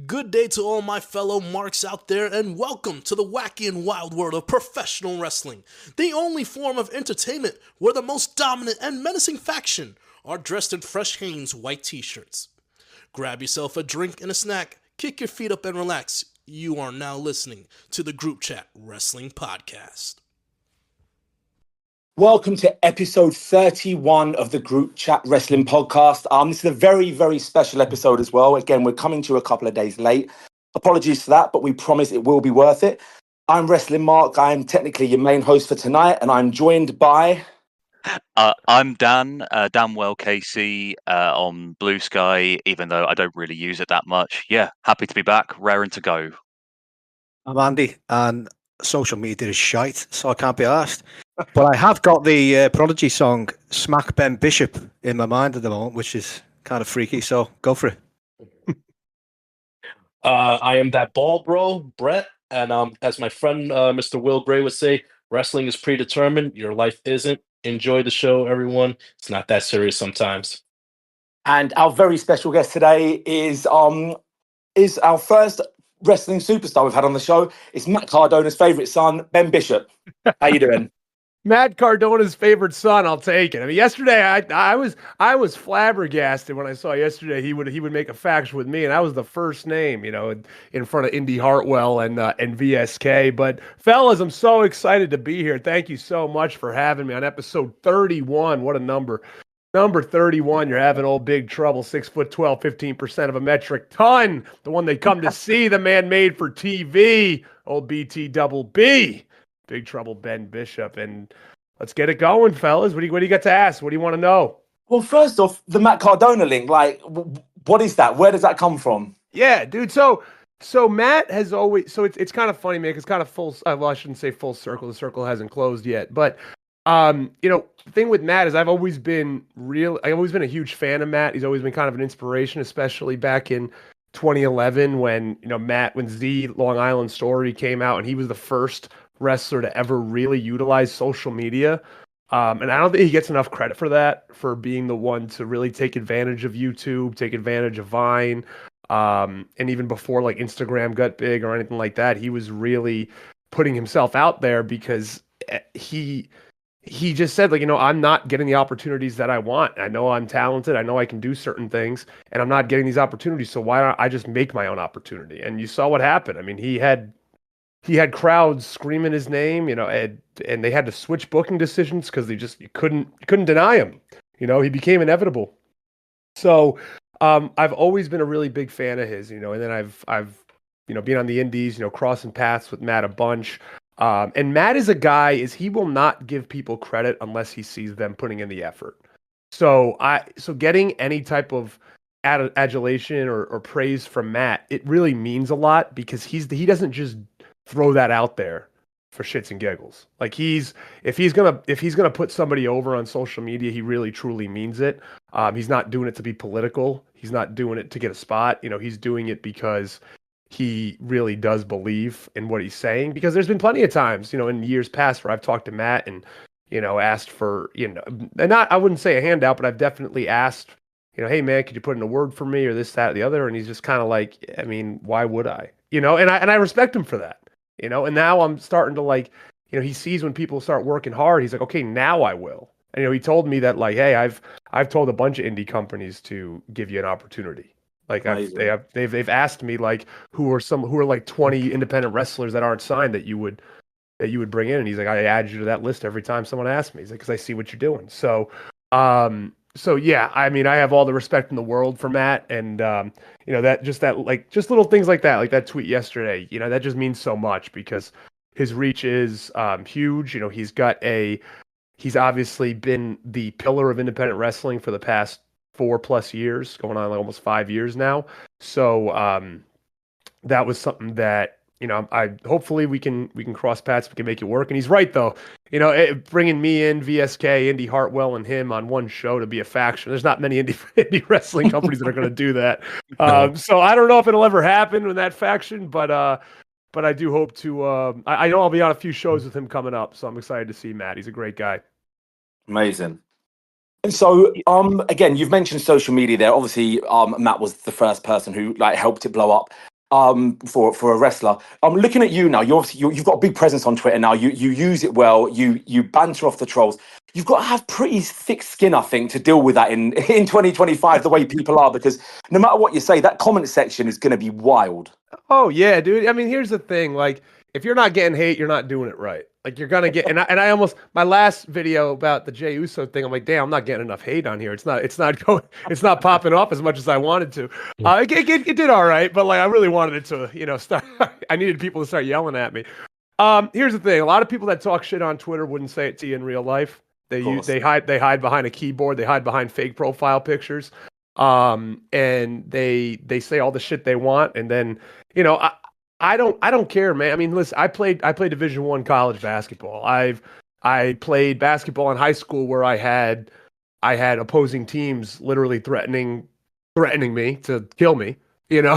Good day to all my fellow marks out there, and welcome to the wacky and wild world of professional wrestling, the only form of entertainment where the most dominant and menacing faction are dressed in fresh Hanes white t-shirts. Grab yourself a drink and a snack, kick your feet up and relax. You are now listening to the Groupchat Wrestling Podcast. Welcome to episode 31 of the Group Chat Wrestling Podcast. This is a very, very special episode as well. Again, we're coming to you a couple of days late. Apologies for that, but we promise it will be worth it. I'm Wrestling Mark. I'm technically your main host for tonight, and I'm joined by... I'm Dan, Danwell KC on Blue Sky, even though I don't really use it that much. Yeah, happy to be back, raring to go. I'm Andy, and social media is shite, so I can't be asked. But I have got the Prodigy song Smack Ben Bishop in my mind at the moment, which is kind of freaky, so go for it. I am that ball bro, Brett, and as my friend Mr. Will Gray would say, wrestling is predetermined, your life isn't. Enjoy the show, everyone. It's not that serious sometimes. And our very special guest today is our first wrestling superstar we've had on the show. It's Matt Cardona's favourite son, Ben Bishop. How you doing? Matt Cardona's favorite son, I'll take it. I mean, yesterday I was flabbergasted when I saw yesterday he would make a faction with me, and I was the first name, in front of Indy Hartwell and VSK. But fellas, I'm so excited to be here. Thank you so much for having me on episode 31. What a number. Number 31, you're having old Big Trouble, 6'12", 15% of a metric ton. The one they come to see, the man made for TV, old BT Double B. Big Trouble Ben Bishop, and let's get it going, fellas. What do you got to ask? What do you want to know? Well, first off, the Matt Cardona link, what is that? Where does that come from? Yeah, dude. So Matt has always, it's kind of funny, man. It's kind of full. Well, I shouldn't say full circle. The circle hasn't closed yet, but the thing with Matt is I've always been a huge fan of Matt. He's always been kind of an inspiration, especially back in 2011 when when Z Long Island Story came out, and he was the first wrestler to ever really utilize social media. And I don't think he gets enough credit for that, for being the one to really take advantage of YouTube, take advantage of Vine. And even before like Instagram got big or anything like that, he was really putting himself out there because he just said, I'm not getting the opportunities that I want. I know I'm talented. I know I can do certain things, and I'm not getting these opportunities. So why don't I just make my own opportunity? And you saw what happened. I mean, he had crowds screaming his name, and they had to switch booking decisions because you couldn't deny him. He became inevitable. So I've always been a really big fan of his, and then I've been on the indies, crossing paths with Matt a bunch. And Matt is a guy, he will not give people credit unless he sees them putting in the effort. So getting any type of adulation or praise from Matt, it really means a lot because he doesn't just throw that out there for shits and giggles. Like if he's gonna put somebody over on social media, he really truly means it. He's not doing it to be political. He's not doing it to get a spot. He's doing it because he really does believe in what he's saying. Because there's been plenty of times, in years past where I've talked to Matt and asked for and I wouldn't say a handout, but I've definitely asked, hey man, could you put in a word for me or this, that, or the other? And he's just kind of like, I mean, why would I? And I respect him for that. And now I'm starting to he sees when people start working hard, he's like, okay, now I will. And, he told me that hey, I've told a bunch of indie companies to give you an opportunity. They've asked me who are like 20 independent wrestlers that aren't signed that you would bring in. And he's like, I add you to that list every time someone asks me. He's like, because I see what you're doing. So yeah, I mean, I have all the respect in the world for Matt, and just little things like that tweet yesterday, that just means so much because his reach is huge. He's obviously been the pillar of independent wrestling for the past 4+ years, going on almost 5 years now. So that was something that I hopefully we can cross paths, we can make it work. And he's right though, bringing me in, VSK, Indy Hartwell, and him on one show to be a faction. There's not many indie wrestling companies that are going to do that. So I don't know if it'll ever happen with that faction, but I do hope to. I know I'll be on a few shows with him coming up, so I'm excited to see Matt. He's a great guy. Amazing. And so, again, you've mentioned social media there. Obviously, Matt was the first person who like helped it blow up. For a wrestler, I'm looking at you now. You've got a big presence on Twitter now. You use it well. You banter off the trolls. You've got to have pretty thick skin, I think, to deal with that in 2025. The way people are, because no matter what you say, that comment section is going to be wild. Oh yeah, dude. I mean, here's the thing. Like, if you're not getting hate, you're not doing it right. Like, you're gonna get. And I almost, my last video about the Jey Uso thing, I'm like, damn, I'm not getting enough hate on here. It's not popping off as much as I wanted to. It did all right, but like, I really wanted it to, start. I needed people to start yelling at me. Here's the thing. A lot of people that talk shit on Twitter wouldn't say it to you in real life. They hide behind a keyboard. They hide behind fake profile pictures. And they say all the shit they want, and then I don't care, man. I mean, listen, I played Division I college basketball. I played basketball in high school where I had opposing teams literally threatening me to kill me.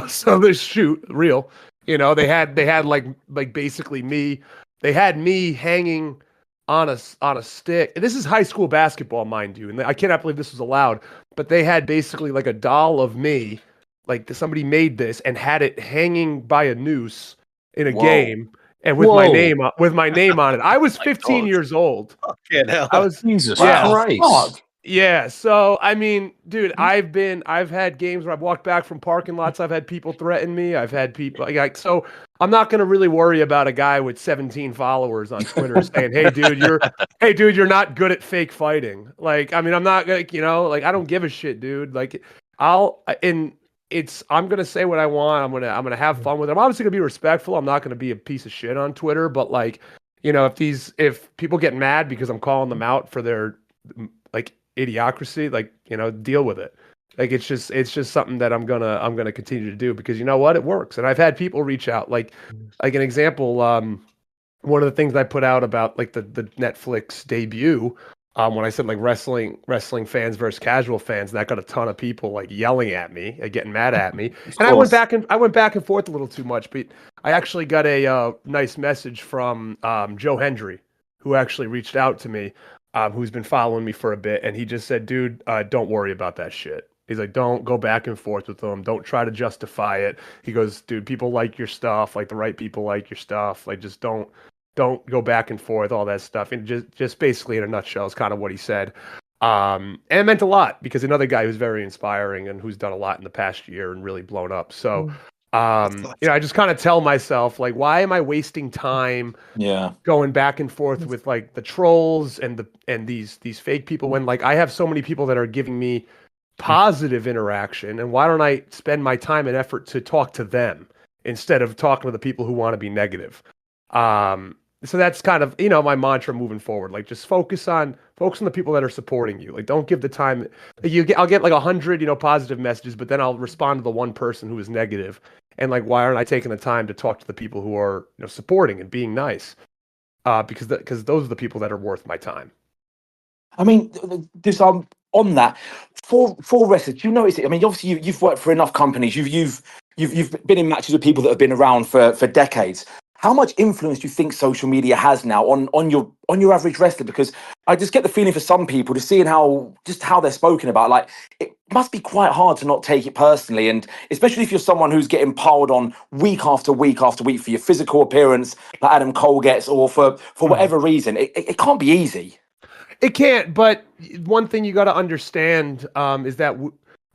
So they shoot real. They had like basically me. They had me hanging on a stick. And this is high school basketball, mind you, and I cannot believe this was allowed. But they had basically like a doll of me. Like, somebody made this and had it hanging by a noose in a game, and with my name on it. I was 15 years old. Fucking hell. I was Jesus Christ. Christ. Yeah. So I mean, dude, I've had games where I've walked back from parking lots. I've had people threaten me. I've had people like so. I'm not gonna really worry about a guy with 17 followers on Twitter saying, "Hey, dude, you're not good at fake fighting." Like, I mean, I'm not like I don't give a shit, dude. Like, I'm gonna say what I want. I'm gonna have fun with it. I'm obviously gonna be respectful. I'm not gonna be a piece of shit on Twitter. But like, if people get mad because I'm calling them out for their like idiocracy, like deal with it. Like, it's just something that I'm gonna continue to do, because you know what, it works. And I've had people reach out. Like an example, one of the things I put out about like the Netflix debut. When I said like wrestling fans versus casual fans, that got a ton of people like yelling at me, getting mad at me. And I went back and forth a little too much, but I actually got a nice message from Joe Hendry, who actually reached out to me, who's been following me for a bit, and he just said, "Dude, don't worry about that shit." He's like, "Don't go back and forth with them. Don't try to justify it." He goes, "Dude, people like your stuff. Like, the right people like your stuff. Like, just don't go back and forth, all that stuff." And just basically in a nutshell is kind of what he said. And it meant a lot, because another guy who's very inspiring and who's done a lot in the past year and really blown up. So, I just kind of tell myself, like, why am I wasting time going back and forth with like the trolls and these fake people, when like I have so many people that are giving me positive interaction, and why don't I spend my time and effort to talk to them instead of talking to the people who want to be negative? So that's kind of, my mantra moving forward. Like, just focus on the people that are supporting you. Like, don't give the time. I'll get like 100, positive messages, but then I'll respond to the one person who is negative. And like, why aren't I taking the time to talk to the people who are, supporting and being nice? Because those are the people that are worth my time. I mean, this on that for wrestlers, do you notice it? I mean, obviously you've worked for enough companies. You've been in matches with people that have been around for decades. How much influence do you think social media has now on your average wrestler? Because I just get the feeling for some people, just seeing how they're spoken about, like, it must be quite hard to not take it personally, and especially if you're someone who's getting piled on week after week after week for your physical appearance, like Adam Cole gets, or for whatever reason. It can't be easy. It can't. But one thing you got to understand is that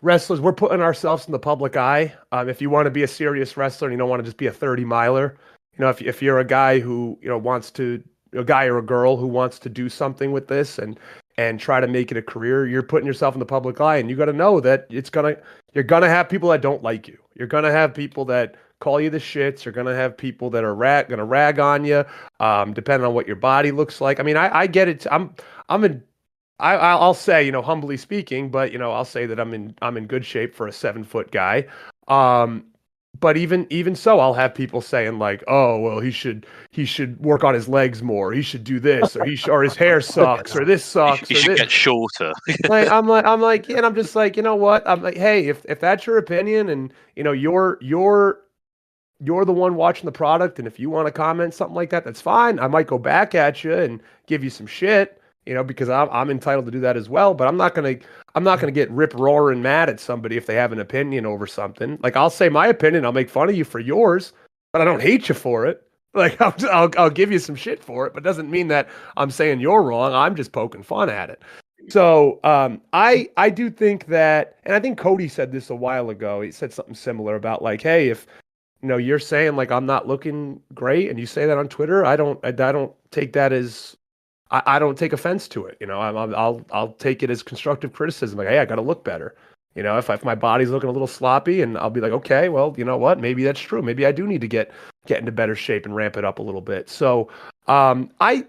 wrestlers, we're putting ourselves in the public eye. If you want to be a serious wrestler and you don't want to just be a 30-miler. If you're a guy who, wants to, a guy or a girl who wants to do something with this and try to make it a career, you're putting yourself in the public eye, and you got to know that you're going to have people that don't like you. You're going to have people that call you the shits. You're going to have people that are going to rag on you, depending on what your body looks like. I mean, I get it. I'll say, humbly speaking, but, I'll say that I'm in good shape for a 7-foot guy. But even so, I'll have people saying like, "Oh, well, he should work on his legs more. He should do this, or his hair sucks, or this sucks." He should get shorter. I'm like, and I'm just like, you know what? I'm like, hey, if that's your opinion, and you're the one watching the product, and if you want to comment something like that, that's fine. I might go back at you and give you some shit, because I'm entitled to do that as well. But I'm not gonna get rip roaring mad at somebody if they have an opinion over something. Like, I'll say my opinion, I'll make fun of you for yours, but I don't hate you for it. Like, I'll give you some shit for it, but it doesn't mean that I'm saying you're wrong. I'm just poking fun at it. So I do think that, and I think Cody said this a while ago. He said something similar about like, hey, if you're saying like I'm not looking great, and you say that on Twitter, I don't take that as I don't take offense to it. I'll take it as constructive criticism. Like, hey, I got to look better. If my body's looking a little sloppy, and I'll be like, okay, well, you know what? Maybe that's true. Maybe I do need to get into better shape and ramp it up a little bit. So I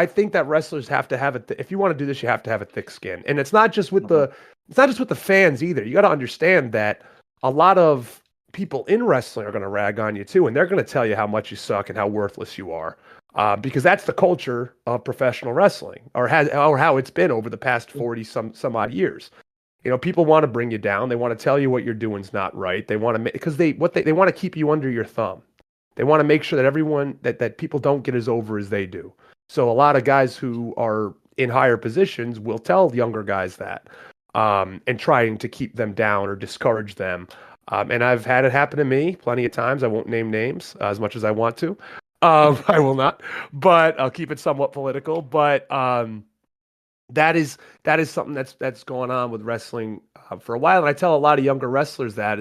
think that wrestlers have to have if you want to do this, you have to have a thick skin. And it's not just with the fans either. You got to understand that a lot of people in wrestling are going to rag on you too, and they're going to tell you how much you suck and how worthless you are. Because that's the culture of professional wrestling, or how it's been over the past 40 some odd years. People want to bring you down. They want to tell you what you're doing is not right. They want to because they want to keep you under your thumb. They want to make sure that everyone that people don't get as over as they do. So a lot of guys who are in higher positions will tell younger guys that, and trying to keep them down or discourage them. And I've had it happen to me plenty of times. I won't name names as much as I want to. I will not, but I'll keep it somewhat political. But that is something that's going on with wrestling for a while. And I tell a lot of younger wrestlers that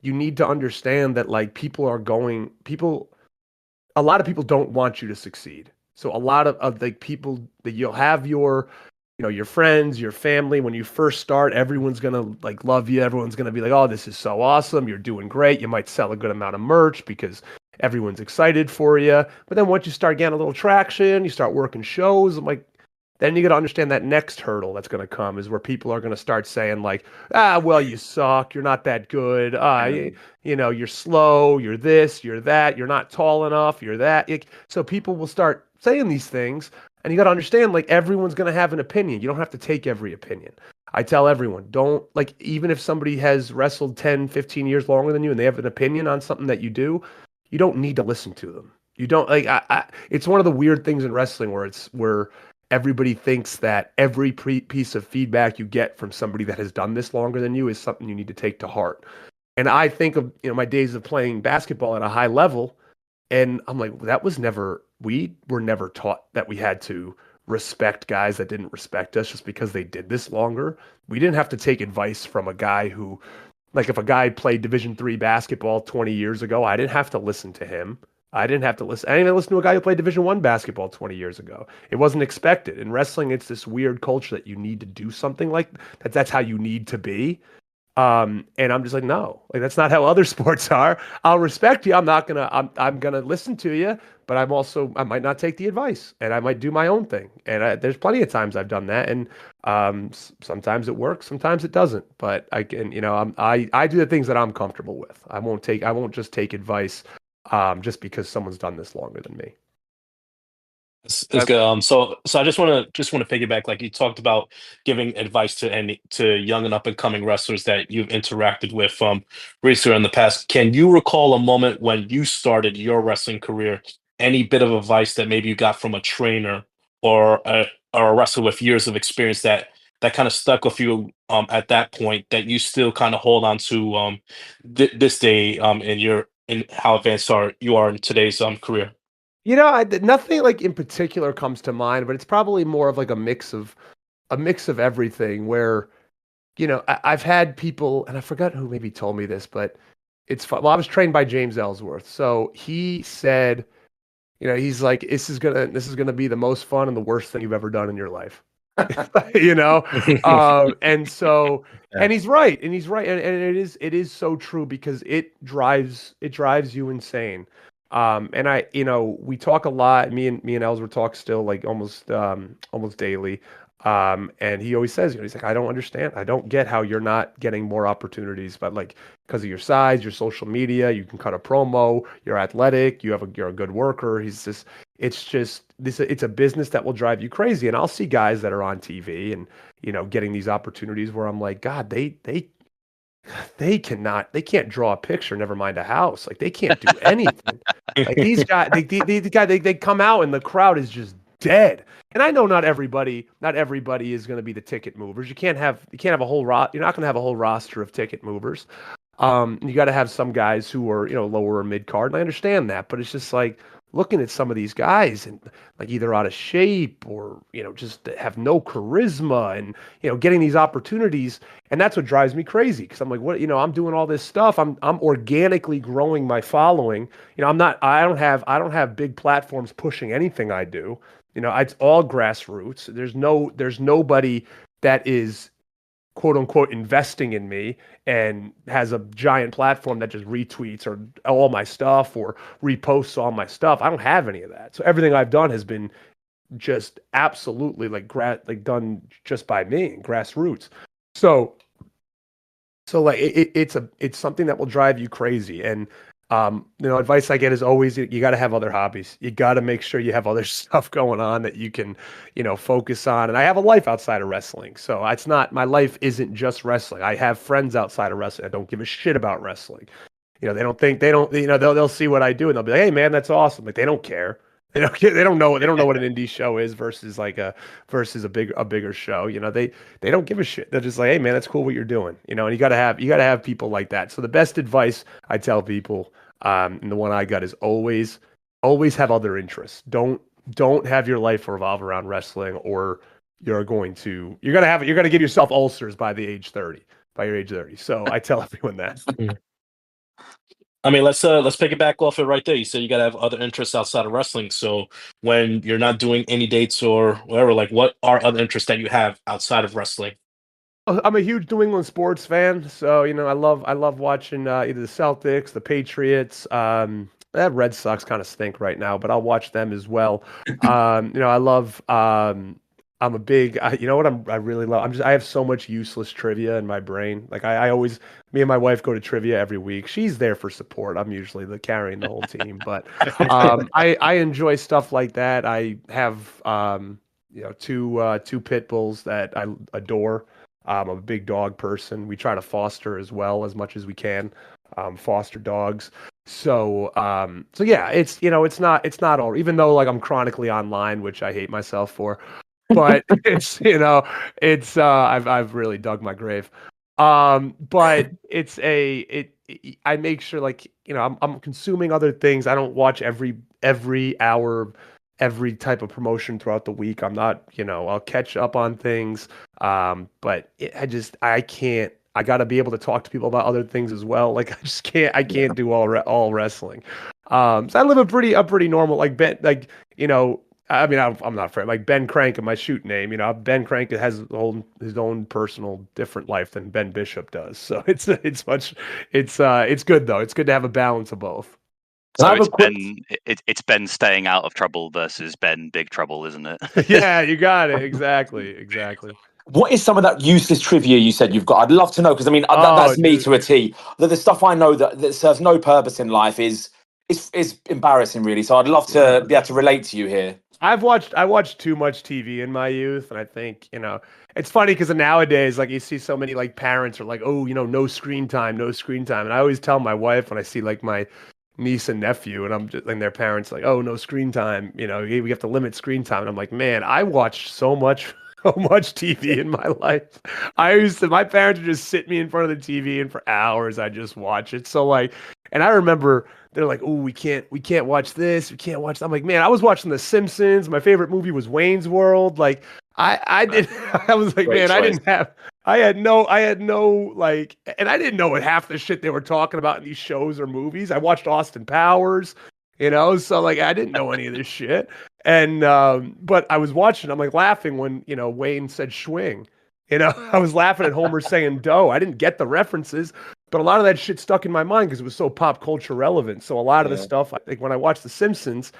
you need to understand that like a lot of people don't want you to succeed. So a lot of the people that you'll have your friends, your family, when you first start, everyone's going to like love you. Everyone's going to be like, oh, this is so awesome. You're doing great. You might sell a good amount of merch because everyone's excited for you. But then once you start getting a little traction, you start working shows, then you got to understand that next hurdle that's going to come is where people are going to start saying like, well, you suck. You're not that good. You're slow. You're this, you're that. You're not tall enough. You're that. So people will start saying these things, and you got to understand like everyone's going to have an opinion. You don't have to take every opinion. I tell everyone, don't even if somebody has wrestled 10, 15 years longer than you and they have an opinion on something that you do, you don't need to listen to them. You don't it's one of the weird things in wrestling where everybody thinks that every piece of feedback you get from somebody that has done this longer than you is something you need to take to heart. And I think of my days of playing basketball at a high level, and I'm like, we were never taught that we had to respect guys that didn't respect us just because they did this longer. We didn't have to take advice from a guy who, like, if a guy played Division III basketball 20 years ago, I didn't have to listen to him. I didn't even listen to a guy who played Division I basketball 20 years ago. It wasn't expected. In wrestling, it's this weird culture that you need to do something like that. That's how you need to be. And I'm just like, no, that's not how other sports are. I'll respect you. I'm gonna listen to you, but I might not take the advice, and I might do my own thing. And there's plenty of times I've done that, and sometimes it works, sometimes it doesn't. But I can, I do the things that I'm comfortable with. I won't just take advice just because someone's done this longer than me. It's good. So I just want to piggyback. Like, you talked about giving advice to young and up and coming wrestlers that you've interacted with recently in the past. Can you recall a moment when you started your wrestling career? Any bit of advice that maybe you got from a trainer or a wrestler with years of experience that kind of stuck with you at that point, that you still kind of hold on to this day in how advanced you are in today's career? Nothing like in particular comes to mind, but it's probably more of like a mix of everything where, I've had people, and I forgot who maybe told me this, but it's fun. Well, I was trained by James Ellsworth. So he said, he's like, this is gonna be the most fun and the worst thing you've ever done in your life. And so, and he's right. And it is so true because it drives you insane. And we talk a lot. Me and Ellsworth talk still like almost daily. And he always says, he's like, I don't understand. I don't get how you're not getting more opportunities, but like, because of your size, your social media, you can cut a promo, you're athletic, you're a good worker. It's a business that will drive you crazy. And I'll see guys that are on TV and, getting these opportunities where I'm like, God, they can't draw a picture, never mind a house. Like, they can't do anything. Like, these guys, they come out and the crowd is just dead. And I know not everybody is going to be the ticket movers. You can't have a whole you're not going to have a whole roster of ticket movers. You got to have some guys who are, lower or mid card. And I understand that, but it's just like looking at some of these guys and like either out of shape or, just have no charisma and, getting these opportunities. And that's what drives me crazy. Cause I'm like, what, I'm doing all this stuff. I'm organically growing my following. I don't have big platforms pushing anything I do. It's all grassroots. There's nobody that is quote unquote investing in me and has a giant platform that just retweets or all my stuff or reposts all my stuff. I don't have any of that. So everything I've done has been just absolutely like done just by me and grassroots. So like it's something that will drive you crazy. And advice I get is always you got to have other hobbies. You got to make sure you have other stuff going on that you can, focus on. And I have a life outside of wrestling. So my life isn't just wrestling. I have friends outside of wrestling. I don't give a shit about wrestling. They'll see what I do and they'll be like, hey man, that's awesome. Like they don't care. They don't know what an indie show is versus a bigger show. They don't give a shit. They're just like, hey man, that's cool what you're doing. And you gotta have people like that. So the best advice I tell people, and the one I got is always have other interests. Don't have your life revolve around wrestling, or you're gonna give yourself ulcers by your age 30. So I tell everyone that. I mean, let's pick it back off it right there. You said you gotta have other interests outside of wrestling. So when you're not doing any dates or whatever, like what are other interests that you have outside of wrestling? I'm a huge New England sports fan, so I love watching either the Celtics, the Patriots. That Red Sox kind of stink right now, but I'll watch them as well. I love. I'm a big. I really love. I have so much useless trivia in my brain. Like I always, me and my wife go to trivia every week. She's there for support. I'm usually carrying the whole team, but I enjoy stuff like that. I have two pit bulls that I adore. I'm a big dog person. We try to foster as well as much as we can, foster dogs. So yeah, it's not all, even though like I'm chronically online, which I hate myself for, but I've really dug my grave. But I make sure like, I'm consuming other things. I don't watch every hour, every type of promotion throughout the week. I'm not, I'll catch up on things. But I can't. I got to be able to talk to people about other things as well. Like I can't do all wrestling. So I live a pretty normal, like Ben, like, I mean, I'm not afraid. Like Ben Crank in my shoot name, Ben Crank has his own personal different life than Ben Bishop does. So it's good though. It's good to have a balance of both. So it's Ben staying out of trouble versus Ben Big Trouble, isn't it? Yeah, you got it. Exactly. What is some of that useless trivia you said you've got? I'd love to know, because I mean, that's me to a T. The stuff I know that serves no purpose in life is embarrassing, really. So I'd love to be able to relate to you here. I watched too much TV in my youth, and I think it's funny because nowadays, like you see so many like parents are like, oh, no screen time, and I always tell my wife when I see like my niece and nephew, and their parents like, oh, no screen time, we have to limit screen time, and I'm like, man, I watched so much TV in my life. My parents would just sit me in front of the TV, and for hours I just watch it. So like, and I remember they're like, oh, we can't watch this, we can't watch that. I'm like, man, I was watching The Simpsons. My favorite movie was Wayne's World. Like I was like, Great man, choice. I had no like, and I didn't know what half the shit they were talking about in these shows or movies. I watched Austin Powers, so like I didn't know any of this shit. And but I was watching, I'm like laughing when Wayne said schwing. I was laughing at Homer saying dough. I didn't get the references, but a lot of that shit stuck in my mind because it was so pop culture relevant. So a lot of the stuff, like when I watched The Simpsons,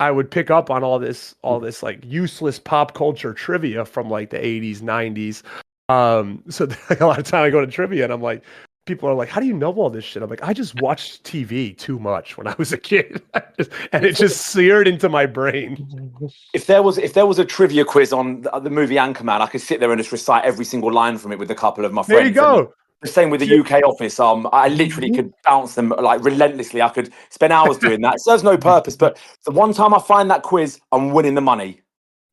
I would pick up on all this like useless pop culture trivia from like the 80s, 90s. So like, a lot of time I go to trivia and I'm like, people are like, how do you know all this shit? I'm like, I just watched TV too much when I was a kid. And it just seared into my brain. If there was a trivia quiz on the movie Anchorman, I could sit there and just recite every single line from it with a couple of my friends. There you go. The same with the UK office. I literally could bounce them like relentlessly. I could spend hours doing that. It serves no purpose. But the one time I find that quiz, I'm winning the money.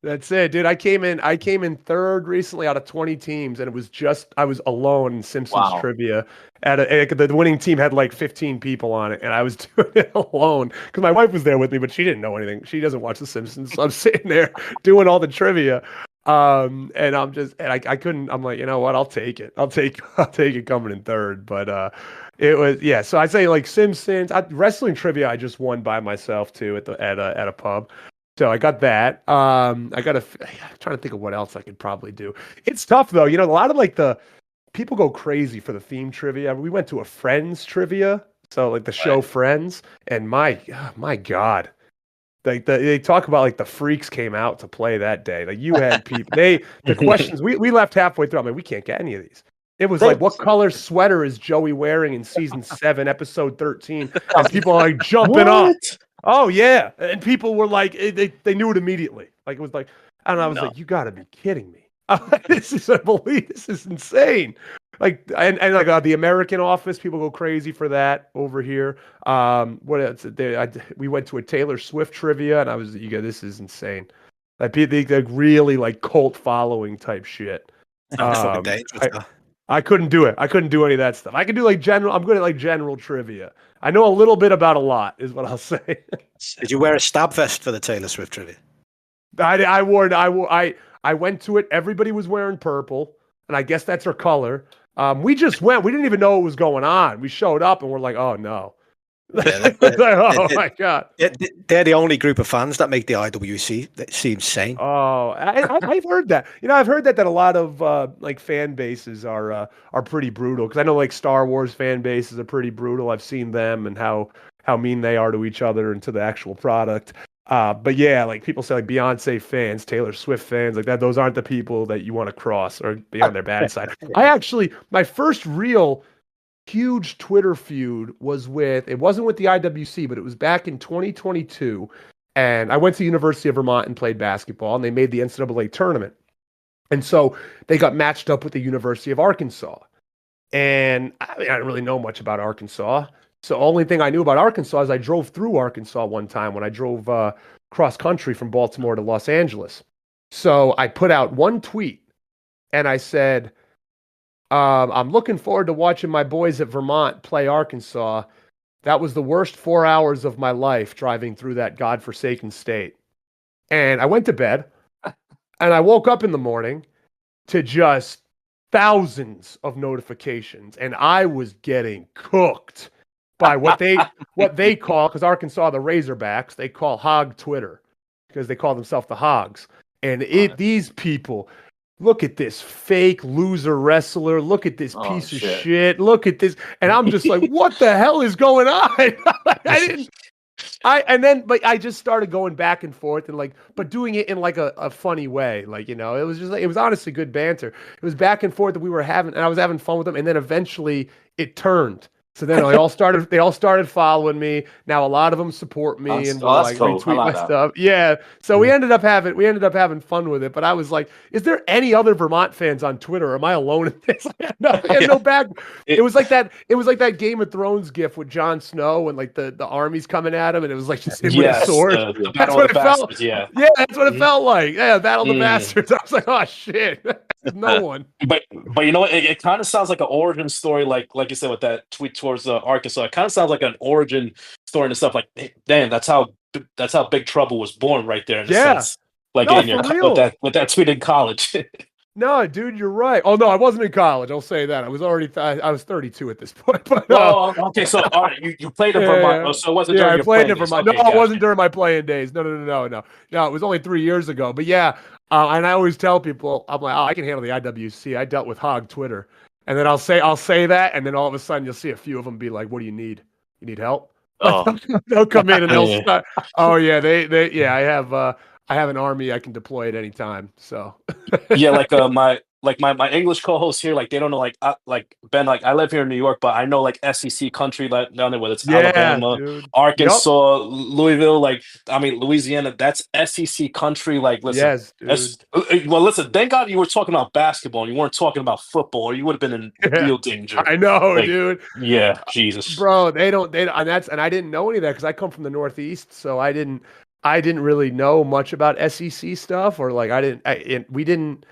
That's it, dude. I came in third recently out of 20 teams, and it was just I was alone in Simpsons Wow. trivia. The winning team had like 15 people on it, and I was doing it alone because my wife was there with me, but she didn't know anything. She doesn't watch The Simpsons, so I'm sitting there doing all the trivia. And I couldn't. I'm like, you know what? I'll take it. I'll take it coming in third. But it was yeah. So I'd say like Simpsons, wrestling trivia. I just won by myself too at a pub. So I got that. I'm trying to think of what else I could probably do. It's tough though. You know, a lot of like the people go crazy for the theme trivia. We went to a Friends trivia, so like the show Friends, and my God, like they talk about like the freaks came out to play that day. Like you had people, the questions we left halfway through. I'm like, we can't get any of these. It was like, what color sweater is Joey wearing in season 7, episode 13? And people are like jumping up. Oh yeah, and people were like, they knew it immediately. Like it was like, and I was like, you got to be kidding me. This is unbelievable. This is insane. Like and like the American Office, people go crazy for that over here. What else? We went to a Taylor Swift trivia, and I was, this is insane. Like they really like cult following type shit. That's fucking dangerous. I couldn't do it. I couldn't do any of that stuff. I can do like general. I'm good at like general trivia. I know a little bit about a lot, is what I'll say. Did you wear a stab vest for the Taylor Swift trivia? I went to it. Everybody was wearing purple, and I guess that's her color. We just went. We didn't even know what was going on. We showed up, and we're like, oh no. Yeah, oh my God. They're the only group of fans that make the IWC that seem sane. Oh, I've heard that. You know, I've heard that a lot of like fan bases are pretty brutal, because I know like Star Wars fan bases are pretty brutal. I've seen them and how mean they are to each other and to the actual product. But yeah, like people say like Beyonce fans, Taylor Swift fans, like that. Those aren't the people that you want to cross or be on their bad side. My first real huge Twitter feud it wasn't with the IWC, but it was back in 2022. And I went to the University of Vermont and played basketball, and they made the NCAA tournament. And so they got matched up with the University of Arkansas. And I didn't really know much about Arkansas. So the only thing I knew about Arkansas is I drove through Arkansas one time when I drove cross country from Baltimore to Los Angeles. So I put out one tweet and I said, I'm looking forward to watching my boys at Vermont play Arkansas. That was the worst 4 hours of my life driving through that godforsaken state. And I went to bed and I woke up in the morning to just thousands of notifications. And I was getting cooked by what they call, because Arkansas, the Razorbacks, they call hog Twitter, because they call themselves the Hogs. And these people, look at this fake loser wrestler. Look at this piece of shit. Look at this. And I'm just like, what the hell is going on? But I just started going back and forth and like, but doing it in like a funny way. Like, you know, it was just like, it was honestly good banter. It was back and forth that we were having, and I was having fun with them. And then eventually it turned. So then they all started following me. Now a lot of them support me and will like cool. retweet my that. stuff. Yeah. So we ended up having fun with it. But I was like, is there any other Vermont fans on Twitter? Or am I alone in this? I had no back. It was like that Game of Thrones gif with Jon Snow and like the armies coming at him, and it was like just him with a sword. That's what it felt. Yeah, that's what it felt like. Yeah, Battle of the Bastards. I was like, oh shit. No one. But you know what? It kind of sounds like an origin story, like you said with that tweet towards Arkansas. It kind of sounds like an origin story and stuff. Like, hey, damn, that's how Big Trouble was born, right there. In a sense, like no, in your with that tweet in college. No, dude, you're right. Oh no, I wasn't in college. I'll say that. I was already. I was 32 at this point. But okay. So all right, you played in Vermont. Yeah. So it wasn't during your playing days. No, it wasn't during my playing days. No. It was only 3 years ago. But yeah, and I always tell people, I'm like, I can handle the IWC. I dealt with Hog Twitter, and then I'll say that, and then all of a sudden you'll see a few of them be like, "What do you need? You need help?" Oh. They'll come in and they'll start. Oh yeah, I have an army I can deploy at any time. So yeah, my English co-hosts here, like they don't know, like Ben, like I live here in New York, but I know like SEC country down there, whether it's Alabama, dude. Arkansas, Louisville, Louisiana. That's SEC country. Like, listen, yes, dude. Well, listen. Thank God you were talking about basketball and you weren't talking about football, or you would have been in real danger. I know, dude. Yeah, Jesus, bro. They don't, and I didn't know any of that because I come from the Northeast, so I didn't. I didn't really know much about SEC stuff, or like we didn't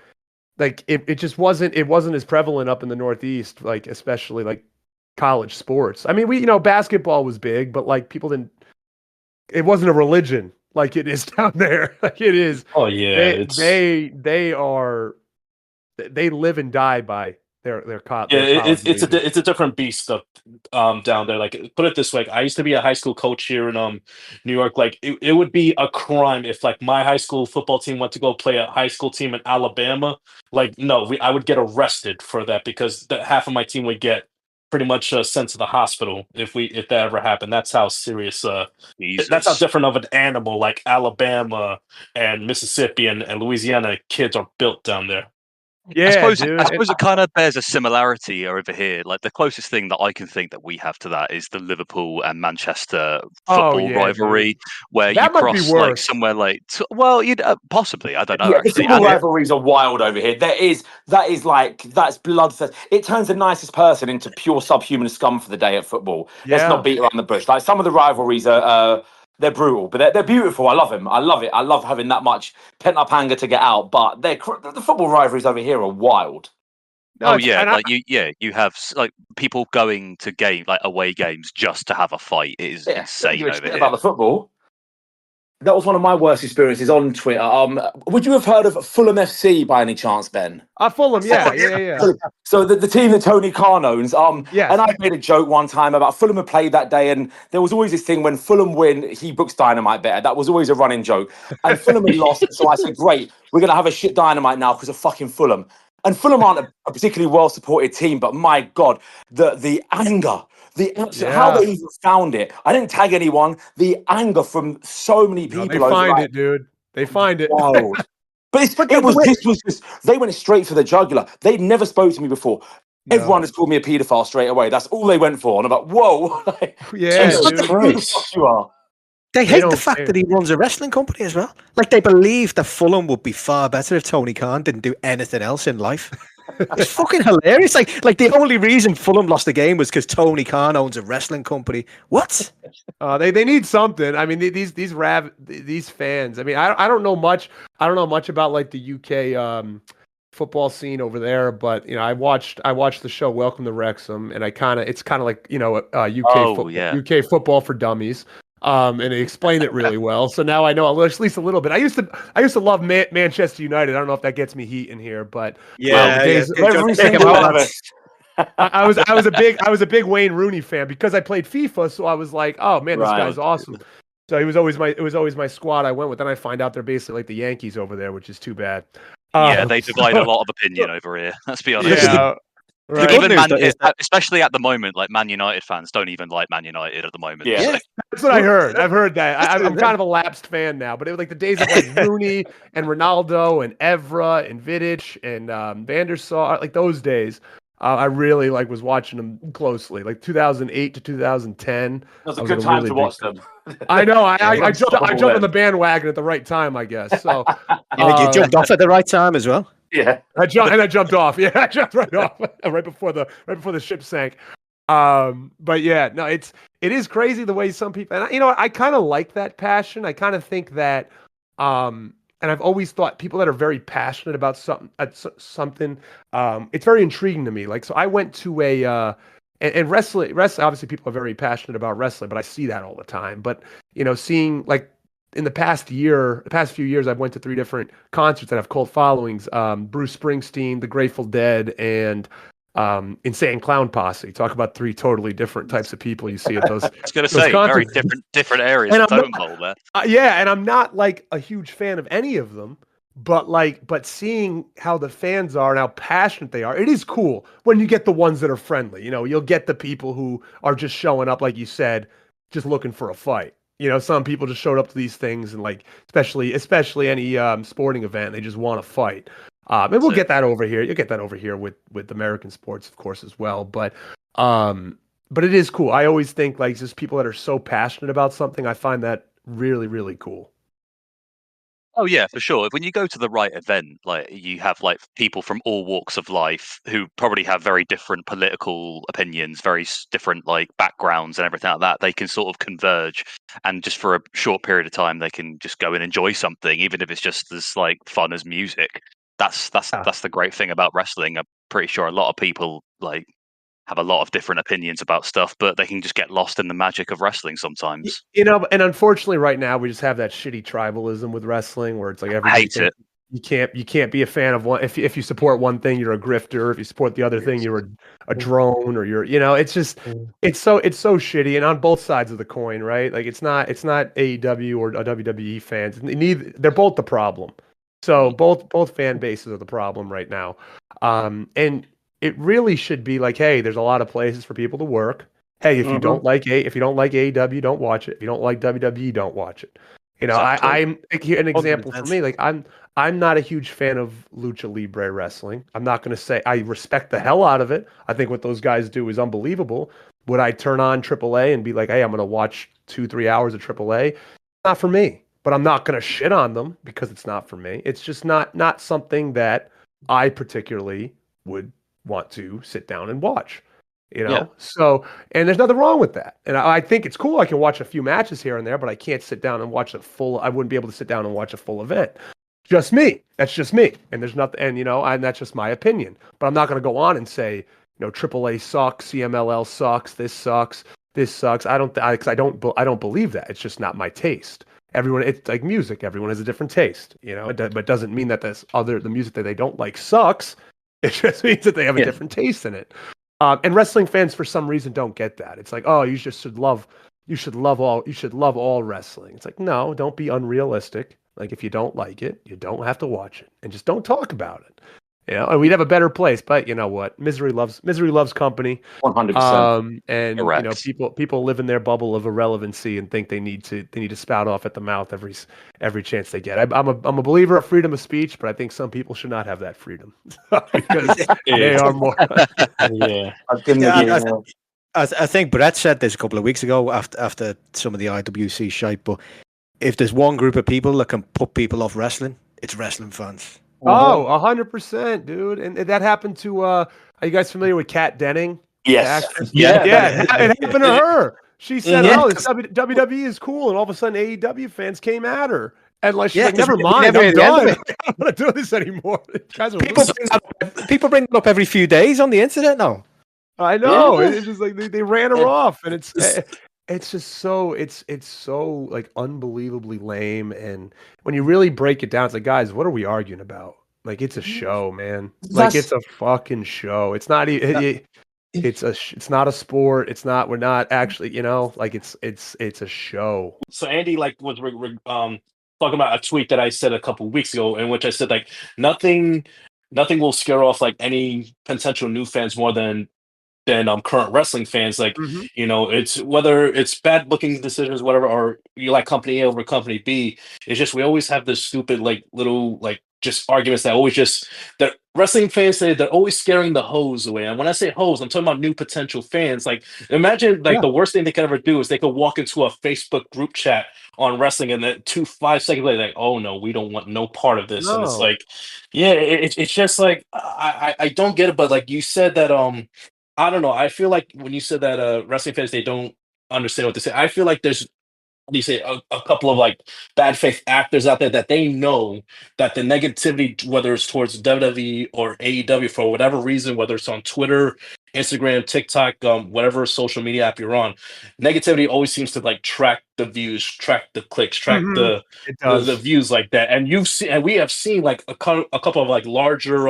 like it just wasn't as prevalent up in the Northeast, like especially like college sports. I mean, basketball was big, but like people didn't. It wasn't a religion like it is down there. Like it is. Oh yeah, They live and die by their yeah, college allegiance. it's a different beast up down there. Like put it this way, I used to be a high school coach here in New York. Like it would be a crime if like my high school football team went to go play a high school team in Alabama. Like no, I would get arrested for that because half of my team would get pretty much sent to the hospital if that ever happened. That's how serious. That's how Jesus. different of an animal like Alabama and Mississippi and Louisiana kids are built down there. Yeah, dude. I suppose it kind of bears a similarity over here. Like the closest thing that I can think that we have to that is the Liverpool and Manchester football rivalry, dude. where That you might be cross like worse. somewhere like, well, you'd possibly, I don't know. Yeah, the Actually, football and rivalries are wild over here. That's bloodthirst. It turns the nicest person into pure subhuman scum for the day at football. Let's Yeah. not beat around the bush. Like some of the rivalries are they're brutal, but they're beautiful. I love them. I love it. I love having that much pent up anger to get out. But the football rivalries over here are wild. No, oh it's- yeah, and like you have like people going to away games just to have a fight. It is Yeah, insane don't give a over shit here. about the football. That was one of my worst experiences on Twitter. Would you have heard of Fulham FC by any chance, Ben? Fulham, yeah. So the team that Tony Khan owns, Yes. and I made a joke one time about Fulham had played that day, and there was always this thing when Fulham win, he books Dynamite better. That was always a running joke. And Fulham had lost, so I said, great, we're going to have a shit Dynamite now because of fucking Fulham. And Fulham aren't a particularly well-supported team, but my God, the anger, the absolute, how they even found it. I didn't tag anyone. The anger from so many people. They find it, dude. They find it. Wild. But they went straight for the jugular. They'd never spoke to me before. No. Everyone has called me a paedophile straight away. That's all they went for. And I'm like, whoa. Yeah, Jesus dude. Who the fuck you are? They hate the don't fact care. that he runs a wrestling company as well. Like they believe that Fulham would be far better if Tony Khan didn't do anything else in life. It's fucking hilarious. Like the only reason Fulham lost the game was because Tony Khan owns a wrestling company. What? They need something. I mean, these fans. I mean, I don't know much. I don't know much about like the UK football scene over there, but I watched the show Welcome to Wrexham, and it's kind of like UK football for dummies. And it explained it really well. So now I know at least a little bit. I used to love Manchester United. I don't know if that gets me heat in here, but Every single one of us. I was a big Wayne Rooney fan because I played FIFA. So I was like, oh man, this guy's awesome. So it was always my squad I went with. Then I find out they're basically like the Yankees over there, which is too bad. Yeah, they divide a lot of opinion over here. Let's be honest. Yeah. Right. Even especially at the moment, like Man United fans don't even like Man United at the moment. Yeah. So. That's what I heard. I've heard that. I'm kind of a lapsed fan now, but it was like the days of like Rooney and Ronaldo and Evra and Vidic and Van der Sar, like those days. I really was watching them closely, like 2008 to 2010. That was a good time to watch them. I know. I jumped on the bandwagon at the right time, I guess. So you jumped off at the right time as well. Yeah, I jumped off. Yeah, I jumped right off right before the ship sank. But yeah, no, it is crazy the way some people, and I kind of like that passion. I kind of think that, and I've always thought people that are very passionate about something, it's very intriguing to me. Like, so I went to and wrestling, obviously people are very passionate about wrestling, but I see that all the time. But seeing like in the past few years, I've went to 3 different concerts that have cult followings. Bruce Springsteen, The Grateful Dead, and Insane Clown Posse. Talk about 3 totally different types of people you see at those. I was going to say concerts. very different areas of tone bowl there. Yeah, and I'm not like a huge fan of any of them, but seeing how the fans are and how passionate they are, it is cool when you get the ones that are friendly. You'll get the people who are just showing up, like you said, just looking for a fight. Some people just showed up to these things and like, especially any sporting event, they just want to fight. And we'll get that over here. You'll get that over here with American sports, of course, as well. But it is cool. I always think like just people that are so passionate about something, I find that really, really cool. Oh yeah, for sure. When you go to the right event, like you have like people from all walks of life who probably have very different political opinions, very different like backgrounds and everything like that. They can sort of converge, and just for a short period of time, they can just go and enjoy something, even if it's just as like fun as music. That's the great thing about wrestling. I'm pretty sure a lot of people like have a lot of different opinions about stuff, but they can just get lost in the magic of wrestling sometimes. And unfortunately, right now we just have that shitty tribalism with wrestling, where it's like I hate it. You can't be a fan of one. If you support one thing, you're a grifter. If you support the other thing, you're a drone, or it's just it's so shitty. And on both sides of the coin, right? Like it's not AEW or WWE fans. Neither, they're both the problem. So both fan bases are the problem right now. And it really should be like, hey, there's a lot of places for people to work. Hey, if you don't like AEW, don't watch it. If you don't like WWE, don't watch it. Exactly. I'm an example for me. Like I'm not a huge fan of Lucha Libre wrestling. I'm not going to say I respect the hell out of it. I think what those guys do is unbelievable. Would I turn on AAA and be like, hey, I'm going to watch 2-3 hours of AAA? Not for me. But I'm not going to shit on them because it's not for me. It's just not something that I particularly would want to sit down and watch. So, and there's nothing wrong with that. And I think it's cool. I can watch a few matches here and there, but I can't sit down and watch I wouldn't be able to sit down and watch a full event. Just me. That's just me. And there's nothing, and that's just my opinion. But I'm not going to go on and say, AAA sucks, CMLL sucks, this sucks. I don't believe that. It's just not my taste. It's like music. Everyone has a different taste, but it doesn't mean that the music that they don't like sucks. It just means that they have a different taste in it. And wrestling fans, for some reason, don't get that. It's like, oh, you should love all wrestling. It's like, no, don't be unrealistic. Like, if you don't like it, you don't have to watch it, and just don't talk about it. And we'd have a better place. But you know what? Misery loves company. 100%. And Correct. people live in their bubble of irrelevancy and think they need to spout off at the mouth every chance they get. I'm a believer of freedom of speech, but I think some people should not have that freedom because they are more. Yeah. I think Brett said this a couple of weeks ago after some of the IWC shite, but if there's one group of people that can put people off wrestling, it's wrestling fans. Oh, 100%, dude. And that happened to are you guys familiar with Kat Denning? Yes. Yeah, it happened to her. She said, "Oh, WWE is cool," and all of a sudden AEW fans came at her. And like she's like, "Never mind, I'm done. I don't want to do this anymore." People bring it up every few days on the internet now. I know. Yeah. It's just like they ran her off, and it's just so it's so like unbelievably lame. And when you really break it down, it's like, guys, what are we arguing about? Like, it's a show, man. Like, it's a fucking show. It's not even. It's not a sport. It's not. We're not actually. Like it's a show. So Andy was talking about a tweet that I said a couple weeks ago, in which I said like nothing will scare off like any potential new fans more than current wrestling fans. Like, it's whether it's bad booking decisions, whatever, or you like company A over company B. It's just we always have this stupid like little like just arguments that wrestling fans say they're always scaring the hoes away. And when I say hoes, I'm talking about new potential fans. Like, imagine the worst thing they could ever do is they could walk into a Facebook group chat on wrestling, and then 5 seconds later, like, oh no, we don't want no part of this. No. And it's like, it's just like I don't get it. But like you said that I don't know. I feel like when you said that wrestling fans, they don't understand what to say. I feel like there's a couple of like bad faith actors out there that they know that the negativity, whether it's towards WWE or AEW for whatever reason, whether it's on Twitter, Instagram, TikTok, whatever social media app you're on, negativity always seems to like track the views, track the clicks, track the views like that. And we have seen like a couple of like larger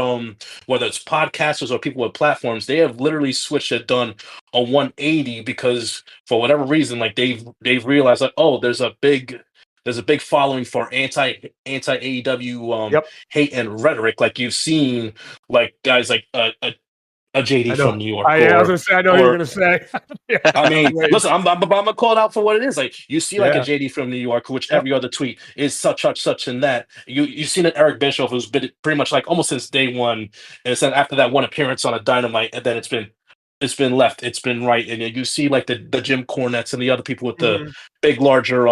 whether it's podcasters or people with platforms, they have literally switched it, done a 180 because for whatever reason, like they've realized like, oh, there's a big following for anti AEW hate and rhetoric. Like you've seen like guys like a JD from New York. I was gonna say, I know what you're gonna say. I mean, listen, I'm gonna call it out for what it is. Like you see, like a JD from New York, which every other tweet is such and that. You've seen an Eric Bischoff who's been pretty much like almost since day one, and then after that one appearance on a Dynamite, and then it's been it's been left, it's been right, and you see like the Jim Cornettes and the other people with the Mhm. big, larger,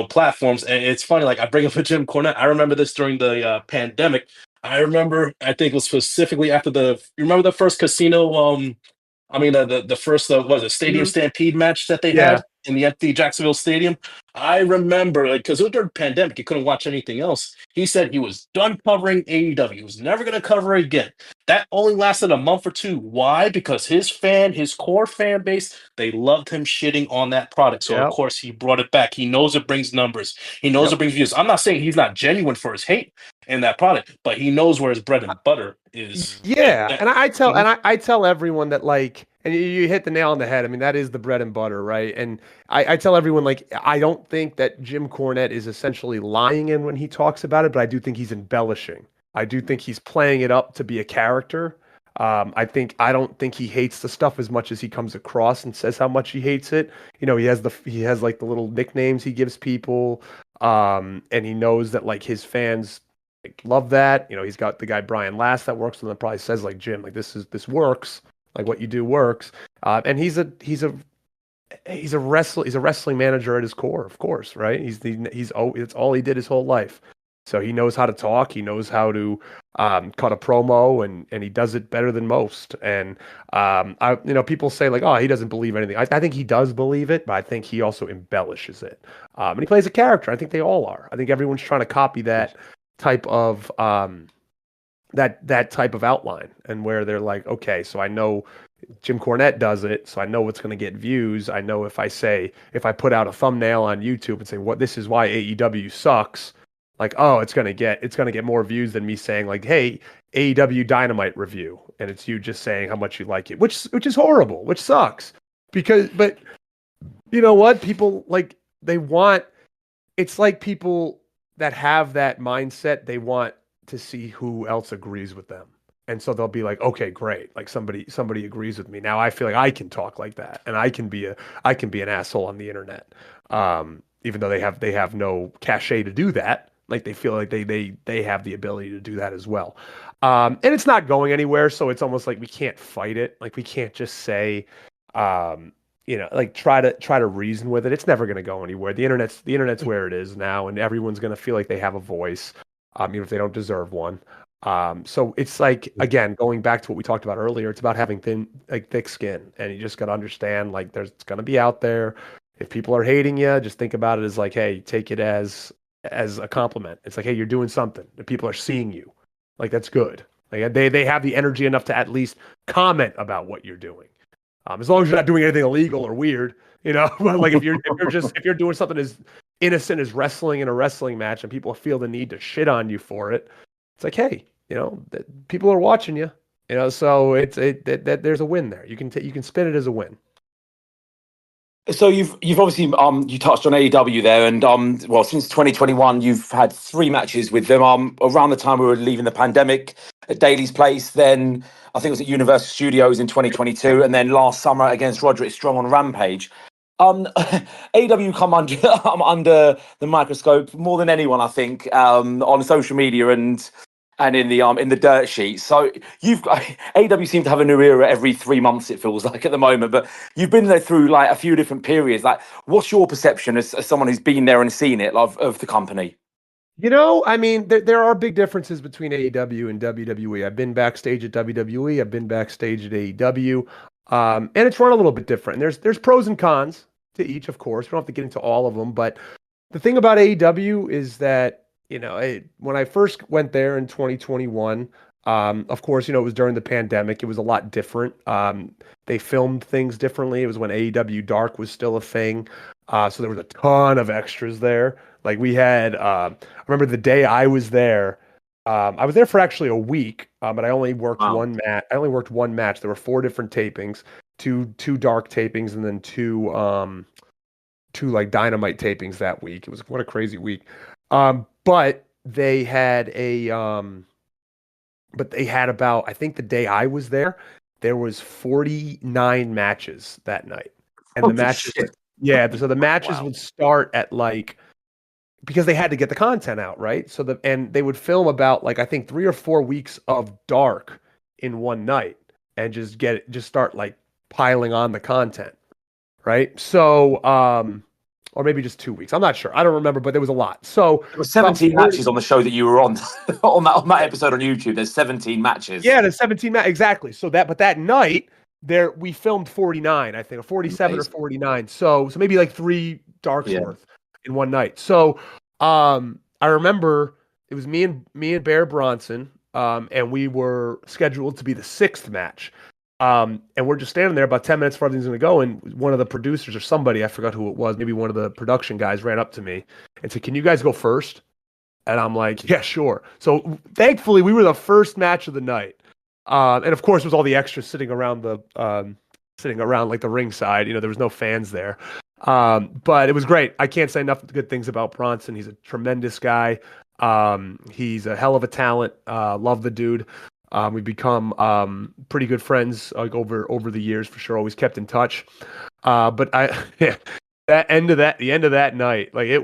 platforms. And it's funny, like I bring up a Jim Cornette. I remember this during the pandemic. I remember, I think it was specifically after you remember the first casino, the first, was it Stadium Mhm. Stampede match that they Yeah. had in the empty Jacksonville Stadium? I remember, like, because it was during the pandemic, he couldn't watch anything else. He said he was done covering AEW. He was never going to cover again. That only lasted a month or two. Why? Because his core fan base, they loved him shitting on that product. So of Yep. course he brought it back. He knows it brings numbers. He knows it Yep. brings views. I'm not saying he's not genuine for his hate in that product, but he knows where his bread and butter is. Yeah, And and I tell Mhm. I tell everyone that, like, and you hit the nail on the head. I mean, that is the bread and butter, right? And I tell everyone, like, I don't think that Jim Cornette is essentially lying in when he talks about it, but I do think he's embellishing. I do think he's playing it up to be a character. I don't think he hates the stuff as much as he comes across and says how much he hates it. You know, he has like the little nicknames he gives people, and he knows that like his fans like, love that. You know, he's got the guy Brian Last that works with him, probably says like, Jim, like this works, like what you do works. And he's a wrestling manager at his core, of course, right? It's all he did his whole life. So he knows how to talk, he knows how to cut a promo, and he does it better than most. And people say like, oh, he doesn't believe anything. I think he does believe it, but I think he also embellishes it. And he plays a character. I think they all are. I think everyone's trying to copy that type of that type of outline, and where they're like, okay, so I know Jim Cornette does it, so I know what's going to get views. I know if I put out a thumbnail on YouTube and say what this is why AEW sucks, like, oh, it's going to get more views than me saying like, hey, AEW Dynamite review, and it's you just saying how much you like it, which is horrible, which sucks. But you know what? People like they want it's like people that have that mindset, they want to see who else agrees with them. And so they'll be like, okay, great. Like somebody agrees with me. Now I feel like I can talk like that, and I can be an asshole on the internet. Even though they have no cachet to do that. Like they feel like they have the ability to do that as well. And it's not going anywhere, so it's almost like we can't fight it. Like we can't just say, like try to reason with it. It's never going to go anywhere. The internet's where it is now, and everyone's going to feel like they have a voice, even if they don't deserve one. So it's like, again, going back to what we talked about earlier, it's about having thick skin, and you just got to understand like it's going to be out there. If people are hating you, just think about it as like, hey, take it as a compliment. It's like, hey, you're doing something. The people are seeing you. Like that's good. Like they have the energy enough to at least comment about what you're doing. As long as you're not doing anything illegal or weird, But like if you're doing something as innocent as wrestling in a wrestling match, and people feel the need to shit on you for it, it's like, hey, people are watching you, So there's a win there. You can spin it as a win. So you've obviously you touched on AEW there, and since 2021 you've had 3 matches with them. Around the time we were leaving the pandemic at Daly's Place, then I think it was at Universal Studios in 2022, and then last summer against Roderick Strong on Rampage. AEW come under the microscope more than anyone, I think, on social media and in the dirt sheet. So you've got AEW seem to have a new era every 3 months, it feels like at the moment, but you've been there through like a few different periods. Like, what's your perception as someone who's been there and seen it of the company? I mean, there are big differences between AEW and WWE. I've been backstage at WWE. I've been backstage at AEW, and it's run a little bit different. And there's pros and cons to each, of course. We don't have to get into all of them, but the thing about AEW is that when I first went there in 2021, of course, it was during the pandemic. It was a lot different. They filmed things differently. It was when AEW Dark was still a thing. So there was a ton of extras there. Like we had, I remember the day I was there. I was there for actually a week, but I only worked one match. I only worked one match. There were 4 different tapings, two Dark tapings, and then two like Dynamite tapings that week. It was what a crazy week. But they had about, I think the day I was there was 49 matches that night. And the matches, so the matches would start at like, because they had to get the content out, right? And they would film about like, I think 3 or 4 weeks of Dark in one night. and just start like piling on the content, right? So, or maybe just 2 weeks. I'm not sure. I don't remember, but there was a lot. So There were 17 matches on the show that you were on on that episode on YouTube. There's 17 matches. Yeah, there's 17 matches exactly. So that night there we filmed 49, I think, or 47 Amazing. or 49. So maybe like 3 darks worth in one night. So I remember it was me and Bear Bronson, and we were scheduled to be the 6th match. And we're just standing there about 10 minutes before everything's going to go. And one of the producers or somebody, I forgot who it was, maybe one of the production guys ran up to me and said, "Can you guys go first?" And I'm like, "Yeah, sure." So thankfully we were the first match of the night. And of course, it was all the extras sitting around like the ringside. There was no fans there. But it was great. I can't say enough good things about Bronson. He's a tremendous guy. He's a hell of a talent. Love the dude. We've become pretty good friends like over the years for sure. Always kept in touch. But the end of that night, like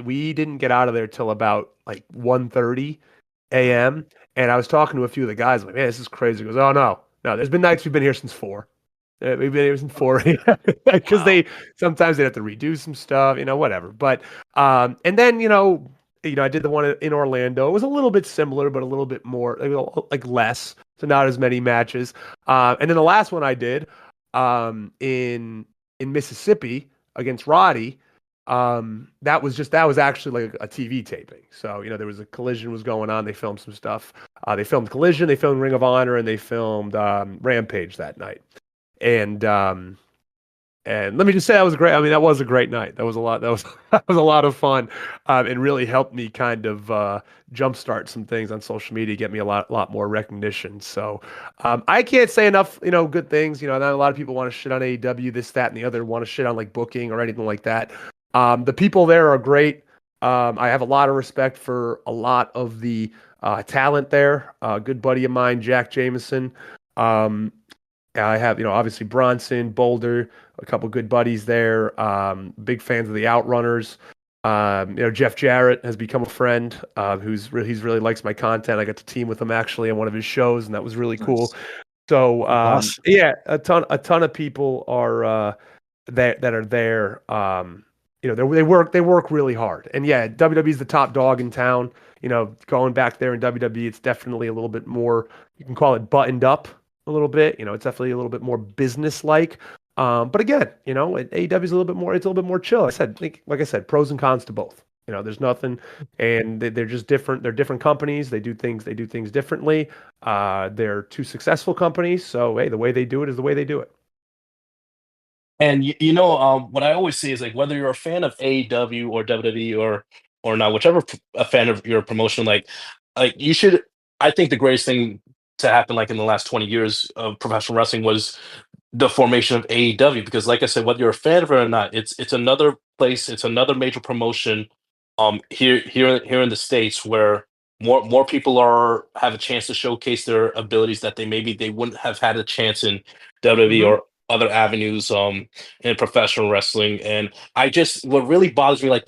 we didn't get out of there till about like 1:30 a.m. And I was talking to a few of the guys, like, "Man, this is crazy." He goes, "Oh no. There's been nights we've been here since 4. We've been here since 4 because sometimes they have to redo some stuff, whatever." But and then I did the one in Orlando. It was a little bit similar, but a little bit more like less, so not as many matches. And then the last one I did in Mississippi against Roddy. That was actually like a TV taping. So, there was a Collision was going on. They filmed some stuff. They filmed Collision, they filmed Ring of Honor, and they filmed Rampage that night. And let me just say that was great. I mean, that was a great night. That was a lot. That was a lot of fun, and really helped me kind of jumpstart some things on social media, get me a lot more recognition. So I can't say enough, good things. Not a lot of people want to shit on AEW, this, that, and the other. Want to shit on like booking or anything like that. The people there are great. I have a lot of respect for a lot of the talent there. A good buddy of mine, Jack Jameson. I have, obviously Bronson, Boulder, a couple good buddies there. Big fans of the Outrunners. Jeff Jarrett has become a friend. He's really likes my content. I got to team with him actually on one of his shows, and that was really cool. So yeah, a ton of people are that are there. They work really hard, and yeah, WWE is the top dog in town. Going back there in WWE, it's definitely a little bit more. You can call it buttoned up a little bit. It's definitely a little bit more business-like. But again, AEW is a little bit more. It's a little bit more chill. Like I said, pros and cons to both. There's nothing, and they're just different. They're different companies. They do things differently. They're two successful companies. So hey, the way they do it is the way they do it. And what I always say is like whether you're a fan of AEW or WWE or not, whichever a fan of your promotion, like you should. I think the greatest thing to happen like in the last 20 years of professional wrestling was the formation of AEW, because like I said, whether you're a fan of it or not, it's another place, it's another major promotion here in the States where more people have a chance to showcase their abilities that they wouldn't have had a chance in WWE or other avenues in professional wrestling. And what really bothers me, like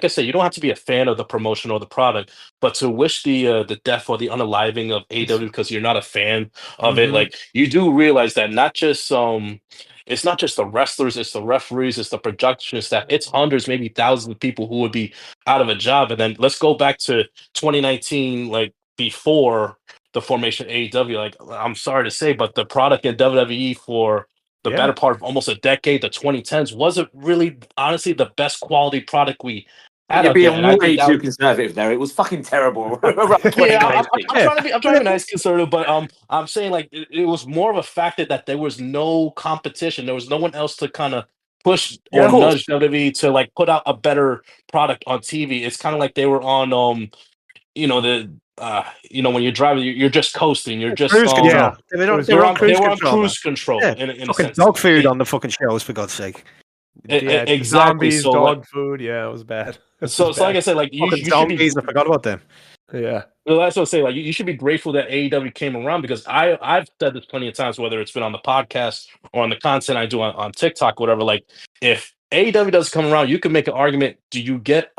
I said, you don't have to be a fan of the promotion or the product, but to wish the death or the unaliving of AEW because you're not a fan of it, like you do realize that it's not just the wrestlers, it's the referees, it's the production staff, it's hundreds, maybe thousands of people who would be out of a job. And then let's go back to 2019, like before the formation of AEW. Like, I'm sorry to say, but the product in WWE for the better part of almost a decade, the 2010s, wasn't really, honestly, the best quality product we had. You're Out there. being And I way think too conservative there. It was fucking terrible. yeah, I'm trying to be nice, conservative, but I'm saying like it was more of a factor that there was no competition. There was no one else to kind of push or nudge WWE to like put out a better product on TV. It's kind of like they were on when you're driving, you're just coasting. You're just cruise control. They were on cruise control Yeah. in a Fucking sense. dog food on the fucking shows, for God's sake. Yeah, Exactly. zombies, So dog food. Yeah, it was bad. So like I said, like you should be. Zombies, I forgot about them. Yeah. Well, that's what I say. Like you should be grateful that AEW came around, because I've said this plenty of times, whether it's been on the podcast or on the content I do on TikTok, whatever. Like if AEW does come around, you can make an argument. Do you get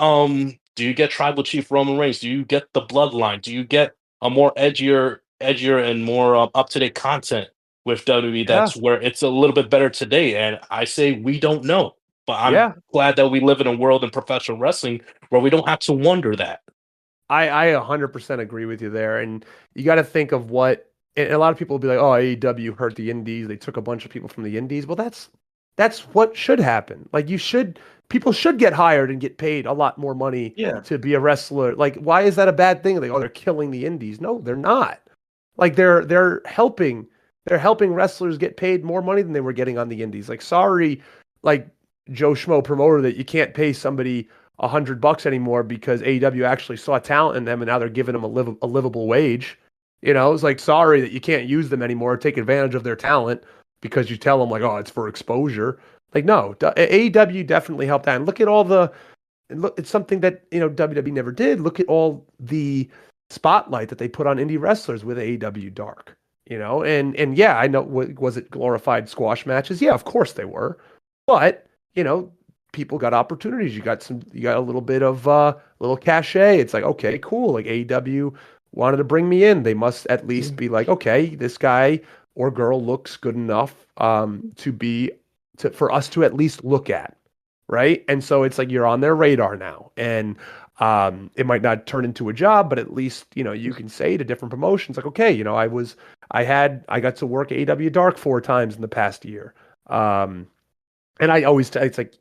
Tribal Chief Roman Reigns? Do you get the Bloodline? Do you get a more edgier and more up to date content with WWE. That's where it's a little bit better today. And I say we don't know. But I'm glad that we live in a world in professional wrestling where we don't have to wonder that. I 100% agree with you there. And you got to think of what, and a lot of people will be like, oh, AEW hurt the indies. They took a bunch of people from the indies. Well, that's what should happen. Like people should get hired and get paid a lot more money to be a wrestler. Like, why is that a bad thing? Like, oh, they're killing the indies. No, they're not. Like they're helping wrestlers get paid more money than they were getting on the indies. Like, sorry, like Joe Schmo promoter, that you can't pay somebody $100 anymore because AEW actually saw talent in them and now they're giving them a livable wage. You know, it's like, sorry that you can't use them anymore, take advantage of their talent because you tell them like, oh, it's for exposure. Like, no, AEW definitely helped out. And look, it's something that, WWE never did. Look at all the spotlight that they put on indie wrestlers with AEW Dark, and yeah, I know, was it glorified squash matches? Yeah, of course they were. But, people got opportunities. You got a little bit of little cachet. It's like, okay, cool. Like AEW wanted to bring me in. They must at least be like, okay, this guy or girl looks good enough for us to at least look at, right? And so it's like you're on their radar now, and it might not turn into a job, but at least you can say to different promotions like, okay, I got to work AEW Dark 4 times in the past year, and I always it's like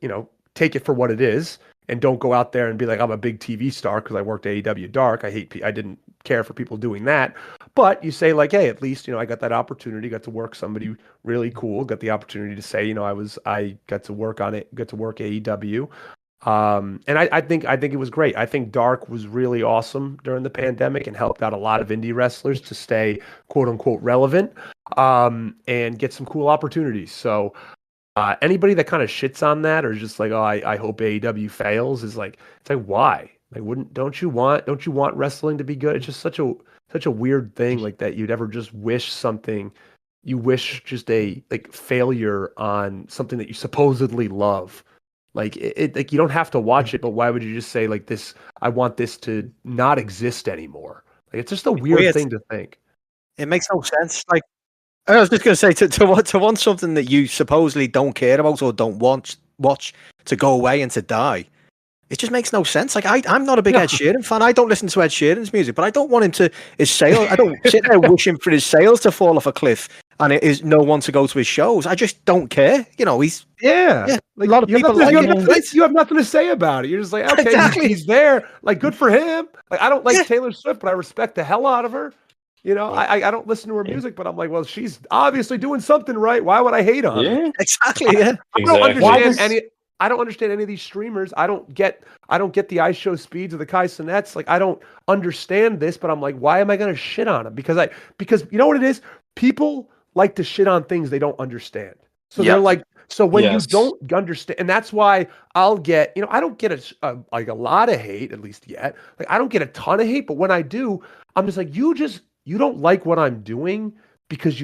take it for what it is, and don't go out there and be like, I'm a big TV star because I worked AEW Dark. I didn't care for people doing that. But you say like, hey, at least, I got that opportunity, got to work somebody really cool, got the opportunity to say, I got to work on it, got to work AEW. And I think it was great. I think Dark was really awesome during the pandemic and helped out a lot of indie wrestlers to stay quote unquote relevant, and get some cool opportunities. So, anybody that kind of shits on that or is just like, oh, I hope AEW fails is like, it's like, why? Like, don't you want wrestling to be good? It's just such a weird thing like that. You'd ever just wish something, you wish just a like failure on something that you supposedly love. Like like you don't have to watch it, but why would you just say like this? I want this to not exist anymore. Like it's just a weird thing to think. It makes no sense. Like, I was just going to say, to want something that you supposedly don't care about or don't watch to go away and to die, it just makes no sense. Like, I'm not a big Ed Sheeran fan. I don't listen to Ed Sheeran's music, but I don't want his sales. I don't sit there wishing for his sales to fall off a cliff and it is no one to go to his shows. I just don't care. He's like, a lot of people you have nothing to say about it. You're just like, okay, exactly. he's there. Like, good for him. Like, I don't like Taylor Swift, but I respect the hell out of her. I don't listen to her music, but I'm like, well, she's obviously doing something right. Why would I hate on her? Exactly. Yeah. I don't understand any of these streamers. I don't get the iShow speeds or the Kai Sinets. Like, I don't understand this, but I'm like, why am I going to shit on them? Because you know what it is? People like to shit on things they don't understand. So they're like, so when you don't understand, and that's why I'll get, I don't get a lot of hate, at least yet. Like, I don't get a ton of hate, but when I do, I'm just like, you don't like what I'm doing because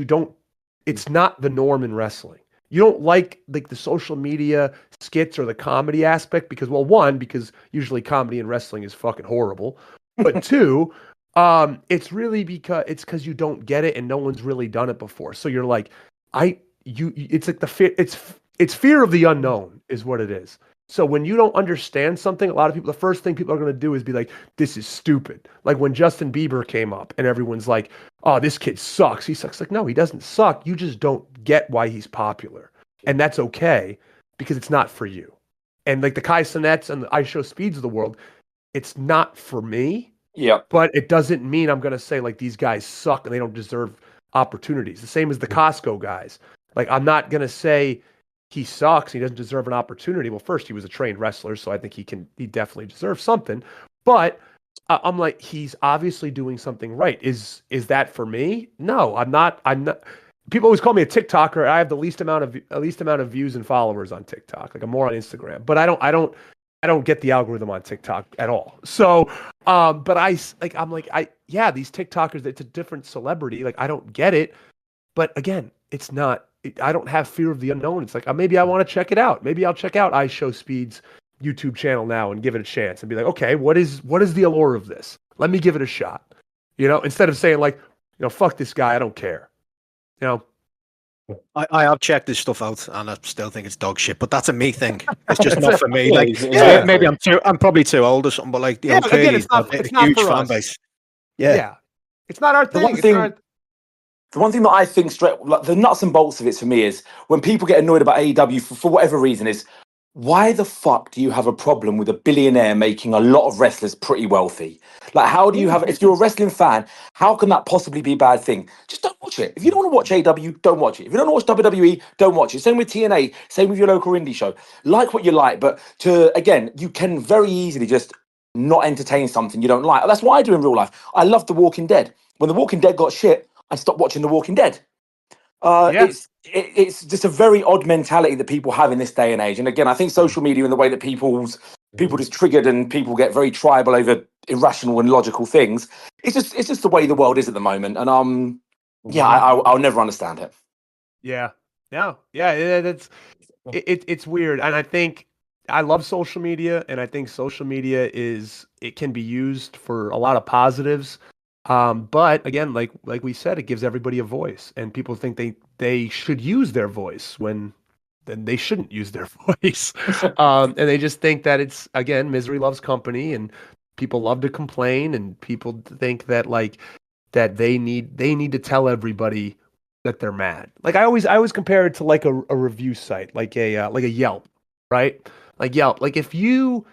it's not the norm in wrestling. You don't like the social media skits or the comedy aspect because, well, one, because usually comedy in wrestling is fucking horrible. But two, it's really because you don't get it and no one's really done it before. So you're like, it's like the fear, it's fear of the unknown is what it is. So when you don't understand something, a lot of people, the first thing people are going to do is be like, this is stupid. Like when Justin Bieber came up and everyone's like, oh, this kid sucks. He sucks. Like, no, he doesn't suck. You just don't get why he's popular. And that's okay because it's not for you. And like the Kai Sinets and the iShow Speeds of the world, it's not for me. Yeah. But it doesn't mean I'm going to say like these guys suck and they don't deserve opportunities. The same as the Costco guys. Like, I'm not going to say he sucks, he doesn't deserve an opportunity. Well, first, he was a trained wrestler, so I think he definitely deserves something. But I'm like, he's obviously doing something right. Is that for me? No, I'm not. People always call me a TikToker. I have the least amount of views and followers on TikTok. Like, I'm more on Instagram, but I don't get the algorithm on TikTok at all. So, but these TikTokers, it's a different celebrity. Like, I don't get it. But again, it's not. I don't have fear of the unknown. It's like, maybe I want to check it out. Maybe I'll check out iShow Speed's YouTube channel now and give it a chance and be like, okay, what is the allure of this? Let me give it a shot. Instead of saying like, fuck this guy, I don't care. I have checked this stuff out, and I still think it's dog shit. But that's a me thing. It's just It's not a- for me. Yeah, Like exactly. maybe I'm probably too old or something. But like Yeah, clearly again, he's it's not got it's a not huge for fan us. base. Yeah. Yeah. It's not our The thing. one It's thing, not. the one thing that I think straight, like the nuts and bolts of it for me is when people get annoyed about AEW for whatever reason is why the fuck do you have a problem with a billionaire making a lot of wrestlers pretty wealthy? Like, how do you have, if you're a wrestling fan, how can that possibly be a bad thing? Just don't watch it. If you don't want to watch AEW, don't watch it. If you don't want to watch WWE, don't watch it. Same with TNA, same with your local indie show. Like what you like, but again, you can very easily just not entertain something you don't like. That's what I do in real life. I love The Walking Dead. When The Walking Dead got shit, I stopped watching The Walking Dead. Yeah. It's just a very odd mentality that people have in this day and age. And again, I think social media and the way that people just triggered and people get very tribal over irrational and logical things. It's just the way the world is at the moment. And yeah, I'll never understand it. Yeah. No. Yeah. It's weird, and I think I love social media, and I think social media it can be used for a lot of positives. But again, like we said, it gives everybody a voice, and people think they should use their voice when then they shouldn't use their voice. And they just think that it's again misery loves company, and people love to complain, and people think that that they need to tell everybody that they're mad. Like I always compare it to like a review site, like a Yelp, right? Like Yelp. Like if you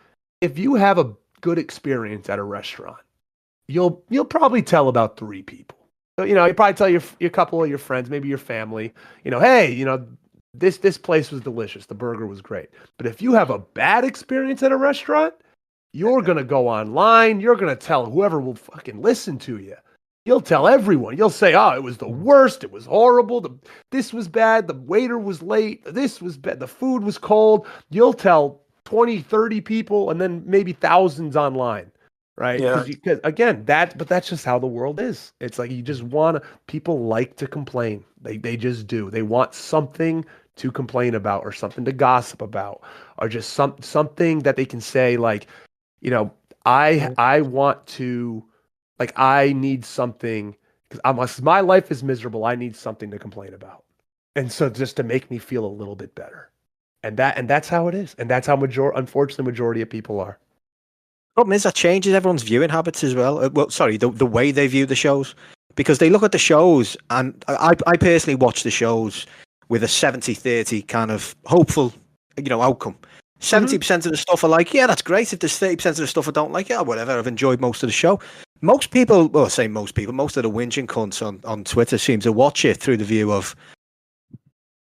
have a good experience at a restaurant, you'll probably tell about 3 people. So, you probably tell your couple of your friends, maybe your family, hey, this place was delicious. The burger was great. But if you have a bad experience at a restaurant, you're going to go online. You're going to tell whoever will fucking listen to you. You'll tell everyone. You'll say, oh, it was the worst. It was horrible. This was bad. The waiter was late. This was bad. The food was cold. You'll tell 20, 30 people and then maybe thousands online, right? Yeah. Because again, but that's just how the world is. It's like you just people like to complain. They just do. They want something to complain about or something to gossip about or just something that they can say like, I want to, like, I need something because my life is miserable. I need something to complain about. And so just to make me feel a little bit better. And that's how it is. And that's how unfortunately majority of people are. Problem is that changes everyone's viewing habits as well. Well, sorry, the way they view the shows, because they look at the shows, and I personally watch the shows with a 70-30 kind of hopeful, outcome. 70% of the stuff are like, yeah, that's great. If there's 30% of the stuff I don't like, yeah, whatever. I've enjoyed most of the show. Most people, well, I say most people, most of the whinging cunts on Twitter seem to watch it through the view of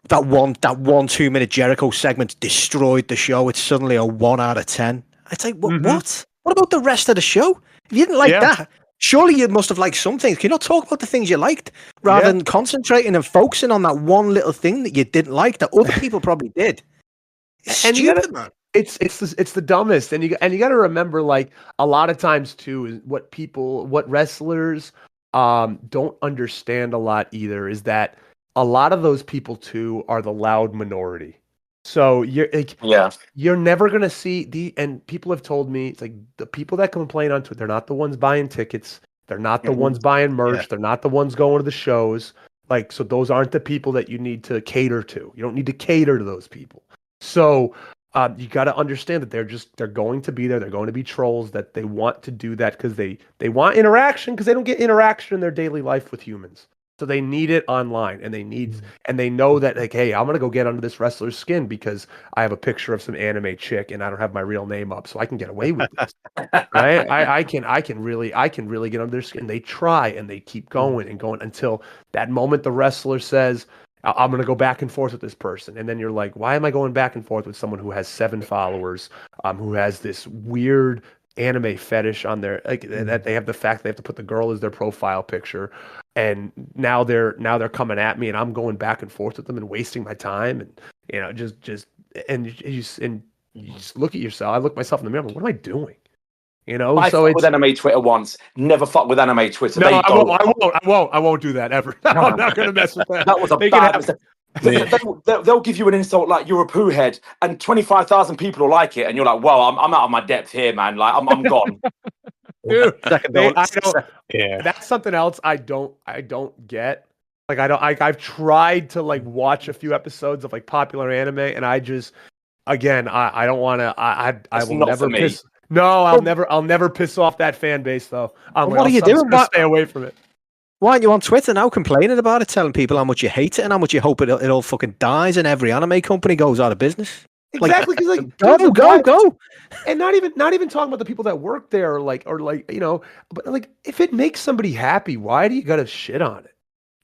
that one 2-minute Jericho segment destroyed the show. It's suddenly a 1 out of 10. It's like, what? What about the rest of the show? If you didn't like that, surely you must have liked some things. Can you not talk about the things you liked rather than concentrating and focusing on that one little thing that you didn't like that other people probably did? It's And stupid, man. It's the dumbest, and you got to remember, like, a lot of times too is what wrestlers don't understand a lot either is that a lot of those people too are the loud minority. So you're never gonna see and people have told me it's like the people that complain on Twitter, they're not the ones buying tickets, they're not the ones buying merch, they're not the ones going to the shows. Like, so those aren't the people that you need to cater to. You don't need to cater to those people. So you got to understand that they're going to be there. They're going to be trolls that they want to do that because they want interaction because they don't get interaction in their daily life with humans. So they need it online and they know that like, hey, I'm going to go get under this wrestler's skin because I have a picture of some anime chick and I don't have my real name up so I can get away with this. Right? I can really get under their skin. They try and they keep going and going until that moment the wrestler says, I'm going to go back and forth with this person. And then you're like, why am I going back and forth with someone who has 7 followers, who has this weird anime fetish on their, like, that they have the fact they have to put the girl as their profile picture. And now they're coming at me and I'm going back and forth with them and wasting my time. And, and you just look at yourself. I look myself in the mirror. What am I doing? I so fucked with anime Twitter once. Never fuck with anime Twitter. No, I won't do that ever. I'm not going to mess with that. That was a bad mistake. They'll give you an insult like you're a poo head, and 25,000 people will like it, and you're like, "Well, I'm out of my depth here, man. Like, I'm gone." Dude, Second I thoughts. don't. That's something else I don't get. Like I've tried to like watch a few episodes of like popular anime, and I just again I don't want to. I That's will not never for me. piss. No, I'll never piss off that fan base though. What are you I'm just doing? gonna stay away from it. Why aren't you on Twitter now complaining about it, telling people how much you hate it and how much you hope it all fucking dies and every anime company goes out of business? Exactly, because like Go. and not even talking about the people that work there or like but like if it makes somebody happy, why do you gotta shit on it?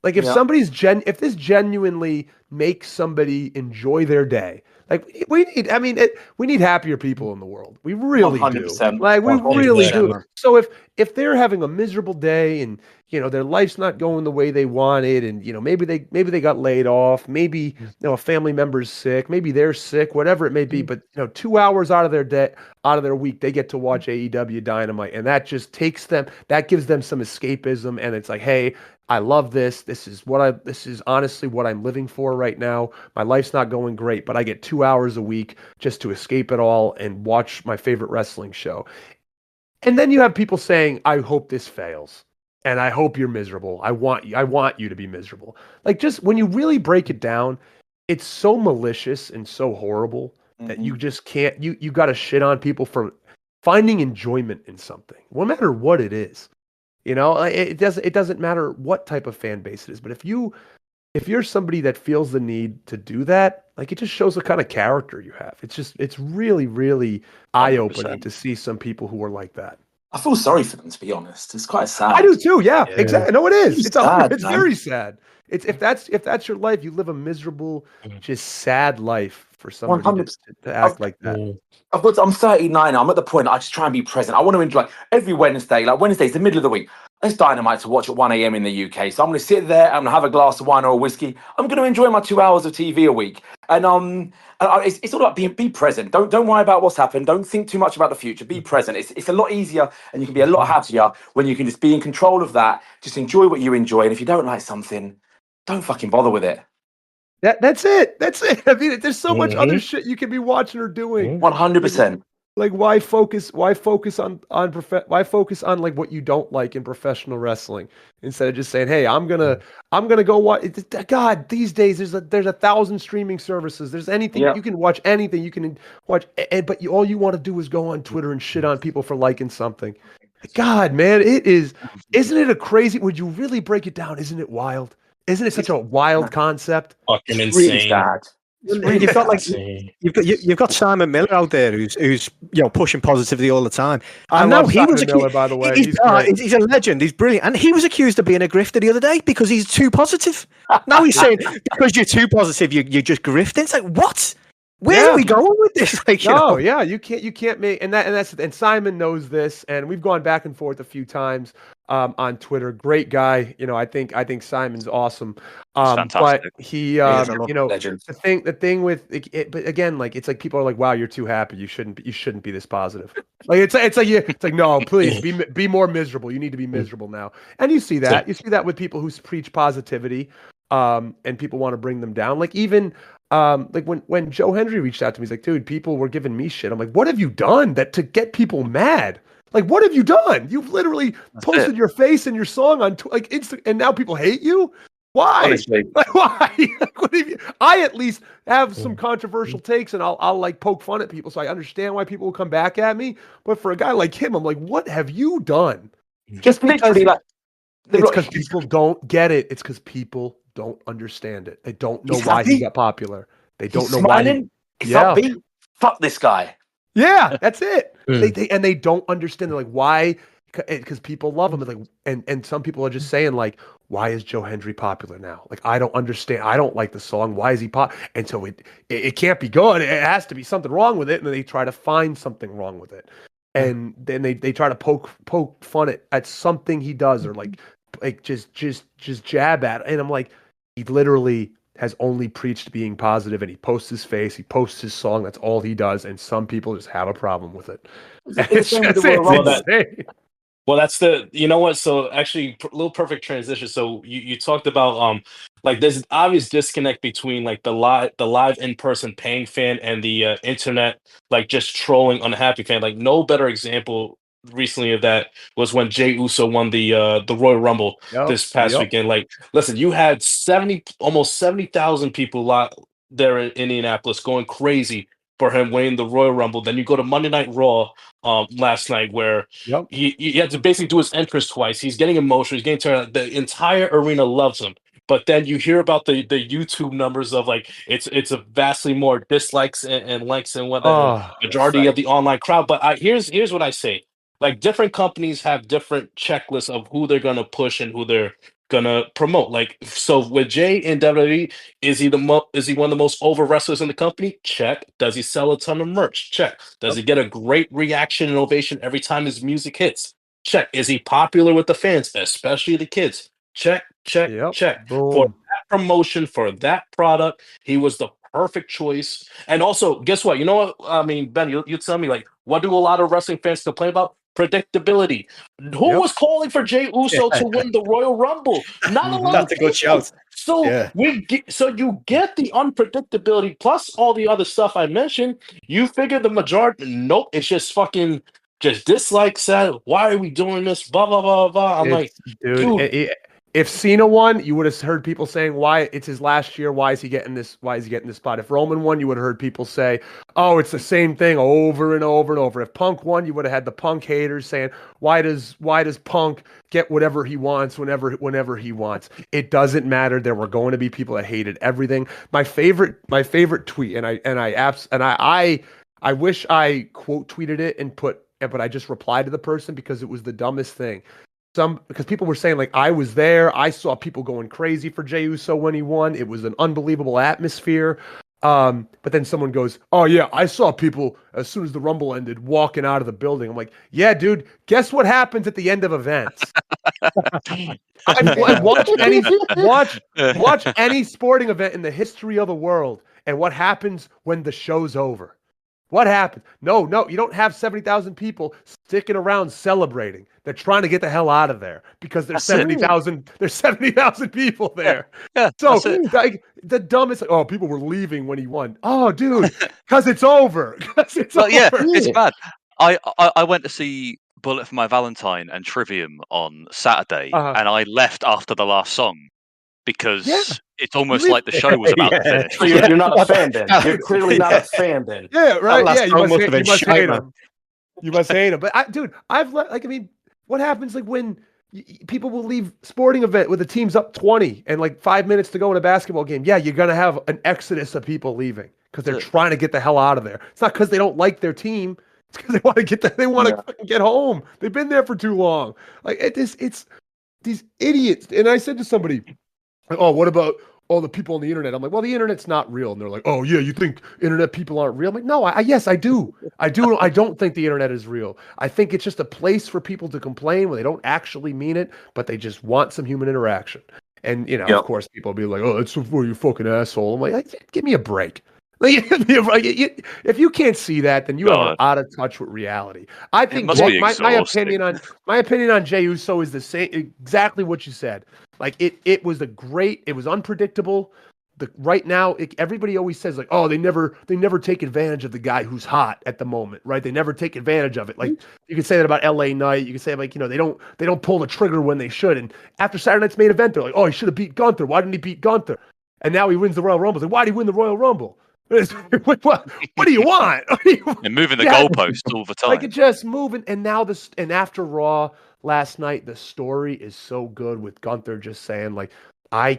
Like if if this genuinely makes somebody enjoy their day, like we need happier people in the world. We really do. 100%. Like we 100%. really do. So if they're having a miserable day and their life's not going the way they wanted, and maybe they got laid off, maybe a family member's sick, maybe they're sick, whatever it may be, but 2 hours out of their day, out of their week, they get to watch AEW Dynamite, and that just that gives them some escapism, and it's like, hey, I love this. This is honestly what I'm living for right now. My life's not going great, but I get 2 hours a week just to escape it all and watch my favorite wrestling show. And then you have people saying, I hope this fails. And I hope you're miserable. I want you to be miserable. Like, just when you really break it down, it's so malicious and so horrible that you just can't, you got to shit on people for finding enjoyment in something, no matter what it is. It doesn't matter what type of fan base it is, but if you're somebody that feels the need to do that, like, it just shows the kind of character you have. It's really, really eye-opening to see some people who are like that. I feel sorry for them, to be honest. It's quite sad. I do too. Yeah. Exactly. No, it is. It's sad, it's very sad. It's if that's your life, you live a miserable, just sad life for somebody to act like that. I'm 39. I'm at the point I just try and be present. I want to enjoy every Wednesday. Like, Wednesday's the middle of the week. It's Dynamite to watch at 1 a.m. in the UK. So I'm going to sit there. I'm going to have a glass of wine or a whiskey. I'm going to enjoy my 2 hours of TV a week. And it's all about be present. Don't worry about what's happened. Don't think too much about the future. Be present. It's a lot easier, and you can be a lot happier when you can just be in control of that. Just enjoy what you enjoy. And if you don't like something, don't fucking bother with it. That's it. I mean, there's so much other shit you can be watching or doing. 100%. Like, why focus on like what you don't like in professional wrestling instead of just saying, hey, I'm gonna go watch. God, these days there's 1,000 streaming services. There's anything you can watch, anything you can watch, but all you want to do is go on Twitter and shit on people for liking something. God, man, isn't it a crazy? Would you really break it down? Isn't it wild? Isn't it such a wild concept? Fucking It's insane. really sad. You've got Simon Miller out there who's pushing positivity all the time. I love Simon Miller, by the way. He's a legend. He's brilliant, and he was accused of being a grifter the other day because he's too positive. Now he's saying because you're too positive, you're just grifting. It's like, what? Where are we going with this? Like, you can't make and Simon knows this, and we've gone back and forth a few times on Twitter. Great guy, I think Simon's awesome. Fantastic. But he, legend. the thing with it, but again, like, it's like people are like, wow, you're too happy. You shouldn't be this positive. Like, it's like no, please be more miserable. You need to be miserable now. And you see that with people who preach positivity, and people want to bring them down. Like, even like when Joe Hendry reached out to me, he's like, dude, people were giving me shit. I'm like, what have you done to get people mad? Like, what have you done? You've literally posted your face and your song on like Insta, and now people hate you. Why? Honestly. Like, why? Like, what have you? I at least have some controversial takes, and I'll like poke fun at people, so I understand why people will come back at me. But for a guy like him, I'm like, what have you done? Just literally, like, it's because people don't get it. It's because people don't understand it. They don't know why he got popular. They don't know why. He's upbeat. Fuck this guy. Yeah, that's it. They don't understand. They're like, why? Because people love him. And some people are just saying, like, why is Joe Hendry popular now? Like, I don't understand. I don't like the song. Why is he pop? And so it can't be good. It has to be something wrong with it. And then they try to find something wrong with it. And then they try to poke fun at something he does, or like just jab at it. And I'm like, he literally has only preached being positive, and he posts his face, he posts his song. That's all he does. And some people just have a problem with it. It's insane. Well, that's you know what? So actually, a little perfect transition. So you talked about like there's an obvious disconnect between like the live in-person paying fan and the internet like just trolling unhappy fan. Like, no better example recently of that was when Jey Uso won the Royal Rumble this past weekend. Like, listen, you had almost 70,000 people there in Indianapolis going crazy for him winning the Royal Rumble. Then you go to Monday Night Raw last night where he had to basically do his entrance twice. He's getting emotional. He's getting turned. The entire arena loves him. But then you hear about the YouTube numbers of like it's a vastly more dislikes and likes and whatnot. And majority of the online crowd. But here's what I say. Like different companies have different checklists of who they're gonna push and who they're gonna promote. Like so with Jay in WWE, is he one of the most over wrestlers in the company? Check. Does he sell a ton of merch? Check. Does he get a great reaction and ovation every time his music hits? Check. Is he popular with the fans, especially the kids? Check, check, check. For that promotion, for that product, he was the perfect choice. And also, guess what? You know what? I mean, Ben, you tell me, like, what do a lot of wrestling fans complain about? Predictability. Who was calling for Jey Uso to win the Royal Rumble? Not a lot That's of a good people. shout. So you get the unpredictability plus all the other stuff I mentioned. You figure the majority. Nope, it's just fucking just dislikes that. Why are we doing this? Blah blah blah blah. I'm like, dude. If Cena won, you would have heard people saying, "Why it's his last year? Why is he getting this? Why is he getting this spot?" If Roman won, you would have heard people say, "Oh, it's the same thing over and over and over." If Punk won, you would have had the Punk haters saying, "Why does Punk get whatever he wants whenever he wants?" It doesn't matter. There were going to be people that hated everything. My favorite tweet, and I wish I quote tweeted it but I just replied to the person because it was the dumbest thing. Because people were saying, like, I was there, I saw people going crazy for Jey Uso when he won. It was an unbelievable atmosphere. But then someone goes, "Oh yeah, I saw people as soon as the Rumble ended walking out of the building." I'm like, "Yeah, dude, guess what happens at the end of events?" Watch any sporting event in the history of the world, and what happens when the show's over. What happened? No, you don't have 70,000 people sticking around celebrating. They're trying to get the hell out of there because there's 70,000. There's 70,000 people there. So like the dumbest. Oh, people were leaving when he won. Oh, dude, because it's over. Yeah, it's bad. I went to see Bullet for My Valentine and Trivium on Saturday, and I left after the last song because it's almost like the show was about to finish. So you're not a fan then. You're clearly not a fan then. Yeah, right. Yeah, you must hate him. You must hate him. But what happens like when people will leave sporting event with the team's up 20 and like 5 minutes to go in a basketball game? Yeah, you're gonna have an exodus of people leaving because they're trying to get the hell out of there. It's not because they don't like their team. It's because they want to they want to get home. They've been there for too long. Like it's these idiots. And I said to somebody, "Oh, what about all the people on the internet?" I'm like, "Well, the internet's not real." And they're like, "Oh yeah, you think internet people aren't real?" I'm like, "No, yes, I do. I don't think the internet is real. I think it's just a place for people to complain when they don't actually mean it, but they just want some human interaction." And of course, people will be like, "Oh, that's for you fucking asshole." I'm like, give me a break. Like, if you can't see that, then you are out of touch with reality. I think my opinion on Jey Uso is the same, exactly what you said. Like it was unpredictable. Right now, everybody always says like, "Oh, they never take advantage of the guy who's hot at the moment," right? They never take advantage of it. Like you can say that about LA Knight. You can say like, they don't pull the trigger when they should. And after Saturday Night's main event, they're like, "Oh, he should have beat Gunther. Why didn't he beat Gunther?" And now he wins the Royal Rumble. Like, why did he win the Royal Rumble? What do you want? And moving the goalpost all the time. Like it just moving. And now and after Raw last night, the story is so good with Gunther just saying like, I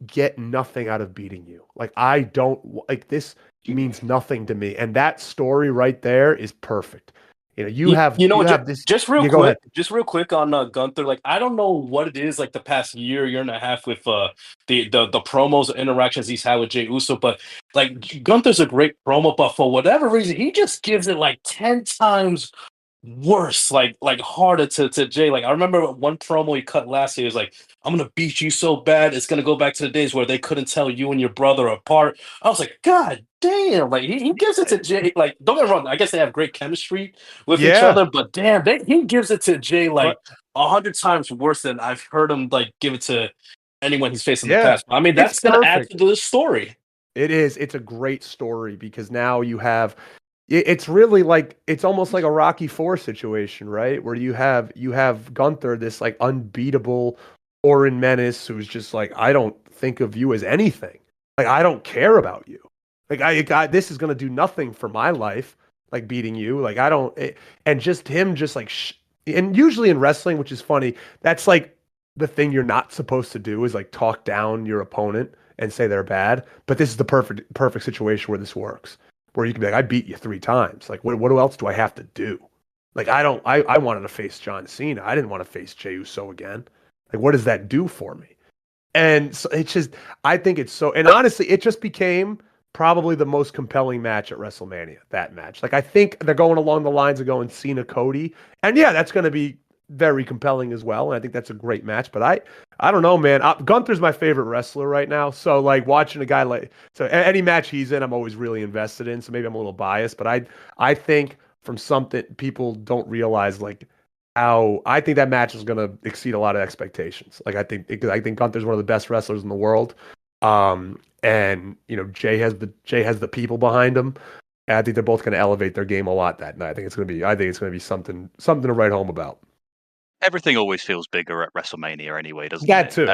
get nothing out of beating you. Like I don't like this means nothing to me. And that story right there is perfect. Just real quick on Gunther. Like, I don't know what it is like the past year and a half with the promos and interactions he's had with Jey Uso, but like Gunther's a great promo, but for whatever reason, he just gives it like 10 times worse, like harder to Jay. Like I remember one promo he cut last year. He was like, "I'm gonna beat you so bad, it's gonna go back to the days where they couldn't tell you and your brother apart." I was like, God damn! Like he gives it to Jay. Like don't get me wrong, I guess they have great chemistry with each other, but damn, he gives it to Jay like 100 times worse than I've heard him like give it to anyone he's faced in the past. I mean, that's gonna add to the story. It is. It's a great story because now you have it's really like it's almost like a Rocky IV situation, right? Where you have Gunther, this like unbeatable foreign menace who's just like, I don't think of you as anything. Like I don't care about you. Like this is gonna do nothing for my life. Like beating you. Like I don't. And just him, just like, and usually in wrestling, which is funny, that's like the thing you're not supposed to do is like talk down your opponent and say they're bad. But this is the perfect situation where this works. Where you can be like, I beat you 3 times. Like, what else do I have to do? Like, I wanted to face John Cena. I didn't want to face Jey Uso again. Like, what does that do for me? And so it's just, I think it's so, and honestly, it just became probably the most compelling match at WrestleMania, that match. Like, I think they're going along the lines of going Cena Cody. And yeah, that's going to be very compelling as well. And I think that's a great match. But I don't know, man. Gunther's my favorite wrestler right now. So like watching a guy like, so any match he's in, I'm always really invested in. So maybe I'm a little biased, but I think from something people don't realize, like how I think that match is going to exceed a lot of expectations. Like I think Gunther's one of the best wrestlers in the world. And you know, Jay has the people behind him. And I think they're both going to elevate their game a lot that night. I think it's going to be something to write home about. Everything always feels bigger at WrestleMania anyway, doesn't That it? too.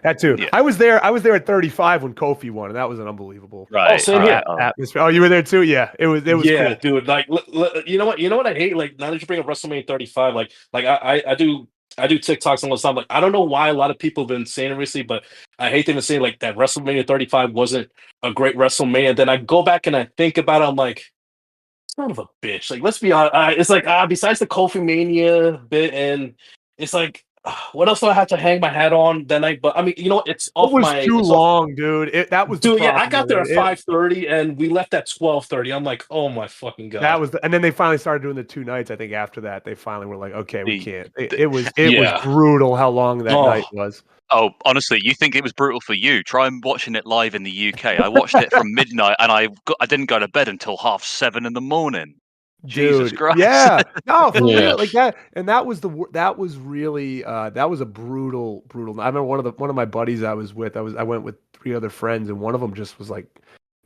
That too. Yeah. I was there at 35 when Kofi won, and that was an unbelievable Right. same here. atmosphere. Oh, you were there too? Yeah. It was Yeah, cool. dude. Like, you know what I hate? Like, now that you bring up WrestleMania 35, like I do TikToks all the time. Like, I don't know why a lot of people have been saying it recently, but I hate them to say like that WrestleMania 35 wasn't a great WrestleMania. Then I go back and I think about it. I'm like, son of a bitch. Like, let's be honest. It's like besides the Kofi Mania bit, and it's like, what else do I have to hang my hat on that night? But I mean, you know, it's off It was my. too It's off. long, dude. That was the Dude, yeah, problem I got with there at it. 5:30 and we left at 12:30. I'm like, oh my fucking god. That was and then they finally started doing the 2 nights. I think after that, they finally were like, okay, we The- can't. the- It was Yeah. brutal how long that night was. Oh, honestly, you think it was brutal for you? Try and watching it live in the UK. I watched it from midnight, and I didn't go to bed until 7:30 in the morning. Jesus Dude, Christ! yeah, no, for Yeah. real, like that, and that was really that was a brutal. I remember one of my buddies I was with. I went with 3 other friends, and one of them just was like,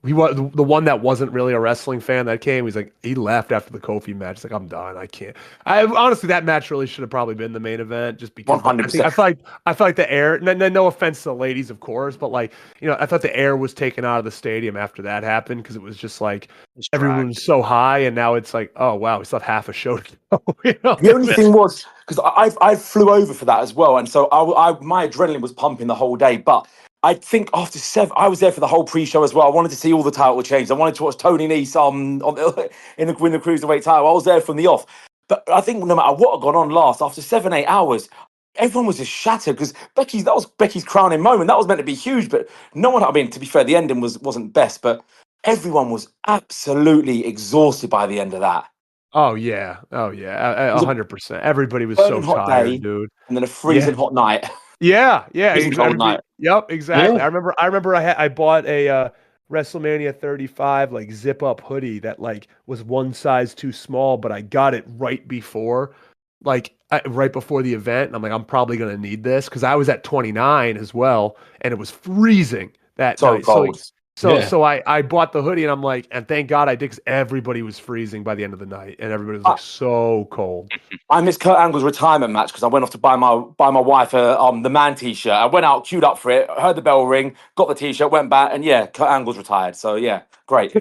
he was the one that wasn't really a wrestling fan that came. He's like, he left after the Kofi match. He's like, I'm done. I can't. I honestly, that match really should have probably been the main event, just because 100%. I feel like the air. No offense to the ladies, of course, but like, you know, I thought the air was taken out of the stadium after that happened, because it was just like It's everyone was so high, and now it's like, oh wow, we still have half a show to go. You know? The only thing was, because I flew over for that as well, and so my adrenaline was pumping the whole day. But I think after 7, I was there for the whole pre-show as well. I wanted to see all the title changes. I wanted to watch Tony Nese in the cruiserweight title. I was there from the off. But I think no matter what had gone on last, after 7-8 hours, everyone was just shattered, because that was Becky's crowning moment. That was meant to be huge, but no one. I mean, to be fair, the ending wasn't best, but everyone was absolutely exhausted by the end of that. Oh yeah, 100%. Everybody was so Burning hot tired, day, dude. and then a freezing hot night. Yeah, Freezing cold night. Yep, exactly. Yeah. I remember I bought a WrestleMania 35 like zip up hoodie that like was one size too small, but I got it right before the event, and I'm like, I'm probably gonna need this, because I was at 29 as well, and it was freezing that So night. cold. So I bought the hoodie, and I'm like, and thank God I did, because everybody was freezing by the end of the night, and everybody was like so cold. I missed Kurt Angle's retirement match because I went off to buy my wife the Man T-shirt. I went out, queued up for it, heard the bell ring, got the T-shirt, went back, and yeah, Kurt Angle's retired. So yeah, great.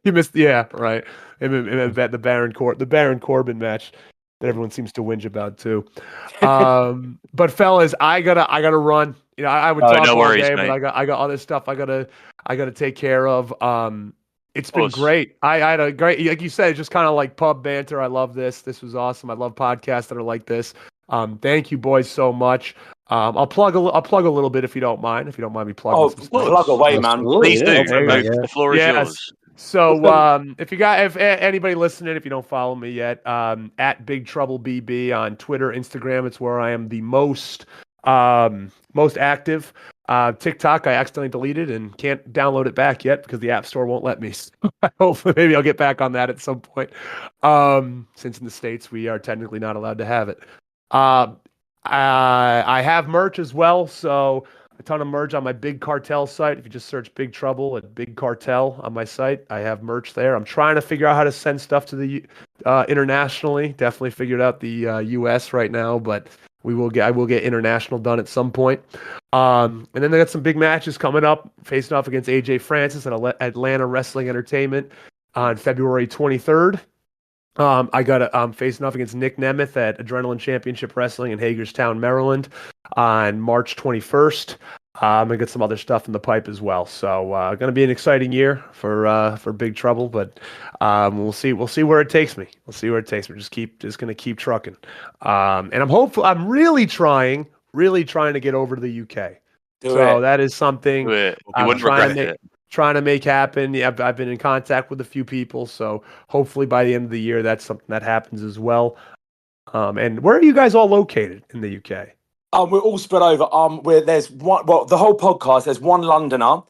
You missed, yeah, right. And the Baron Corbin match that everyone seems to whinge about too. But fellas, I gotta run. You know, I would talk no all worries, day, mate. but I got other stuff I gotta take care of. It's been great. I had a great, like you said, just kind of like pub banter. I love this. This was awesome. I love podcasts that are like this. Thank you, boys, so much. I'll plug a little bit if you don't mind. If you don't mind me plugging. Oh, some stuff. plug away, man. Please do. Okay, The floor is yours. So, if anybody listening, if you don't follow me yet, at Big Trouble BB on Twitter, Instagram, it's where I am the most active. TikTok, I accidentally deleted and can't download it back yet because the App Store won't let me. So hopefully, maybe I'll get back on that at some point. Since in the States we are technically not allowed to have it. I have merch as well, so a ton of merch on my Big Cartel site. If you just search Big Trouble at Big Cartel on my site, I have merch there. I'm trying to figure out how to send stuff to the internationally. Definitely figured out the US right now, but I will get international done at some point. And then they got some big matches coming up, facing off against AJ Francis at Atlanta Wrestling Entertainment on February 23rd. I got facing off against Nick Nemeth at Adrenaline Championship Wrestling in Hagerstown, Maryland on March 21st. I'm gonna get some other stuff in the pipe as well. So gonna be an exciting year for Big Trouble, but we'll see where it takes me. We'll see where it takes me. Just gonna keep trucking. And I'm really trying to get over to the UK. That is something You I'm wouldn't trying regret it. trying to make happen. Yeah, I've been in contact with a few people, so hopefully by the end of the year, that's something that happens as well. And where are you guys all located in the UK? We're all spread over. There's one. Well, the whole podcast. There's one Londoner.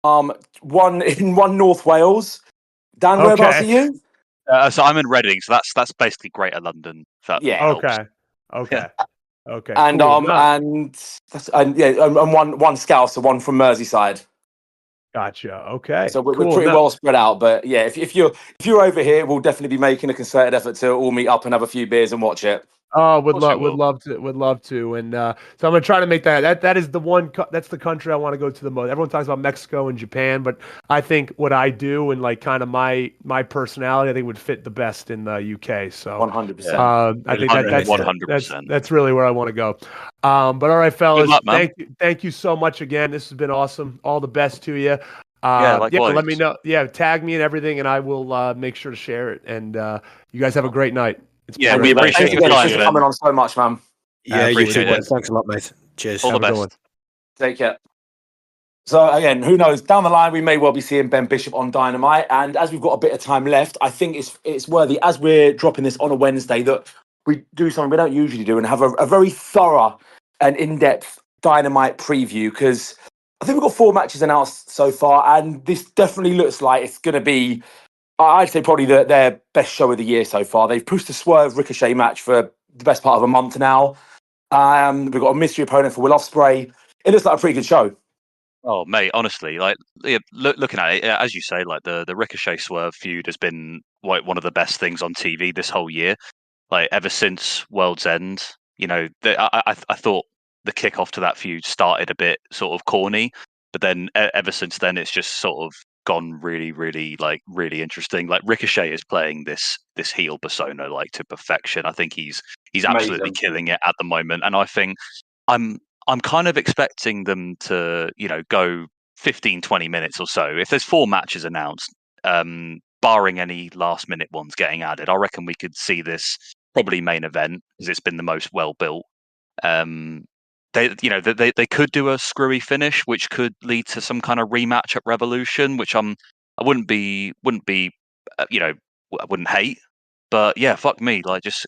One in North Wales. Dan, whereabouts are you? So I'm in Reading, so that's basically Greater London. If that helps. Okay. Okay. And cool. and one Scouse, so one from Merseyside. Gotcha. Okay. So we're cool. pretty well spread out. But yeah, if you're over here, we'll definitely be making a concerted effort to all meet up and have a few beers and watch it. Oh, would love to, and so I'm gonna try to make that is the one. That's the country I want to go to the most. Everyone talks about Mexico and Japan, but I think what I do and like kind of my personality, I think would fit the best in the UK. So 100%. I think that's 100%. That's really where I want to go. But all right, fellas, Good luck, man. thank you so much again. This has been awesome. All the best to you. Likewise. Let me know. Yeah, tag me and everything, and I will make sure to share it. And you guys have a great night. Yeah, we appreciate your time. Thanks for coming on so much, man. Yeah, you too. appreciate it. Thanks a lot, mate. Cheers. All the Have a good best. one. Take care. So again, who knows? Down the line, we may well be seeing Ben Bishop on Dynamite. And as we've got a bit of time left, I think it's worthy, as we're dropping this on a Wednesday, that we do something we don't usually do and have a very thorough and in-depth Dynamite preview, because I think we've got 4 matches announced so far, and this definitely looks like it's going to be, I'd say, probably their best show of the year so far. They've pushed the Swerve Ricochet match for the best part of a month now. We've got a mystery opponent for Will Ospreay. It looks like a pretty good show. Oh, mate, honestly, like looking at it, as you say, like the Ricochet Swerve feud has been like one of the best things on TV this whole year. Like ever since World's End, I thought the kickoff to that feud started a bit sort of corny, but then ever since then, it's just sort of gone really, really interesting. Like Ricochet is playing this heel persona like to perfection. I think he's absolutely killing it at the moment, and I think I'm kind of expecting them to go 15-20 minutes or so. If there's 4 matches announced, barring any last minute ones getting added, I reckon we could see this probably main event, because it's been the most well built. They could do a screwy finish, which could lead to some kind of rematch at Revolution, which I wouldn't hate. But yeah, fuck me, like just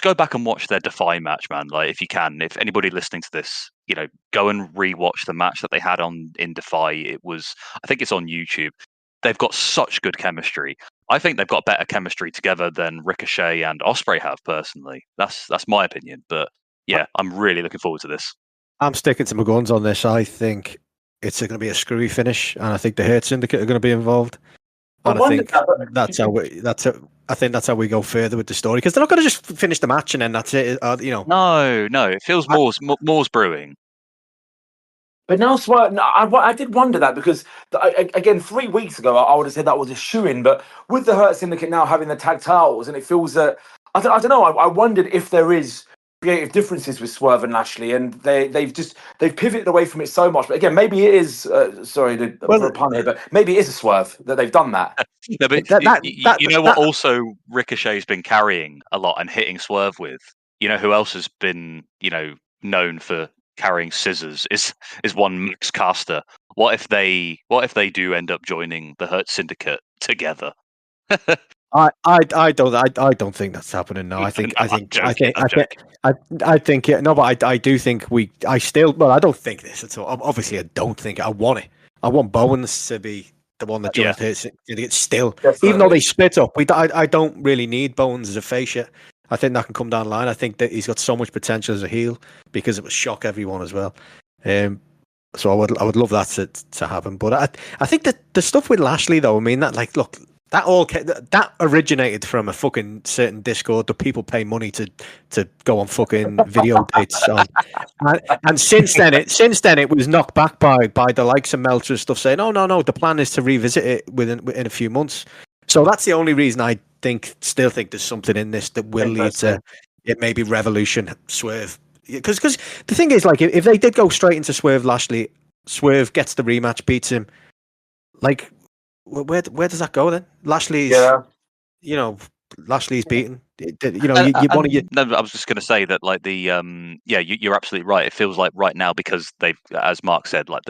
go back and watch their Defy match, man. Like if you can, if anybody listening to this, go and rewatch the match that they had in Defy. I think it's on YouTube. They've got such good chemistry. I think they've got better chemistry together than Ricochet and Ospreay have, personally. That's my opinion. But yeah, I'm really looking forward to this. I'm sticking to my guns on this. I think it's going to be a screwy finish, and I think the Hurt Syndicate are going to be involved. And I think that's how we go further with the story, because they're not going to just finish the match and then that's it. No, it feels more's brewing. But now, I did wonder that, because again, 3 weeks ago, I would have said that was a shoo-in. But with the Hurt Syndicate now having the tag titles, and it feels that I don't know. I wondered if there is creative differences with Swerve and Lashley, and they've pivoted away from it so much. But again, maybe it is for a pun here, but maybe it is a Swerve that they've done that. No, but you know what? Also, Ricochet's been carrying a lot and hitting Swerve with. You know who else has been known for carrying scissors is one Max Caster. What if they do end up joining the Hurt Syndicate together? I don't think that's happening. No, I think I do think I don't think this at all. Obviously, I don't think I want it. I want Bowens to be the one that joins Hurt Syndicate still. Definitely. Even though they split up, I don't really need Bowens as a face yet. I think that can come down the line. I think that he's got so much potential as a heel, because it will shock everyone as well. So I would love that to happen. But I think that the stuff with Lashley though, I mean that like look, that originated from a fucking certain Discord that people pay money to go on fucking video dates on, and since then it was knocked back by the likes of Meltzer and stuff saying, oh no, the plan is to revisit it within a few months. So that's the only reason I still think there's something in this that will lead to it maybe Revolution Swerve. Because the thing is, like, if they did go straight into Swerve Lashley, Swerve gets the rematch, beats him, like, where does that go then? Lashley's, Lashley's beaten. You want to. No, I was just going to say that, like you're absolutely right. It feels like right now because they've, as Mark said, like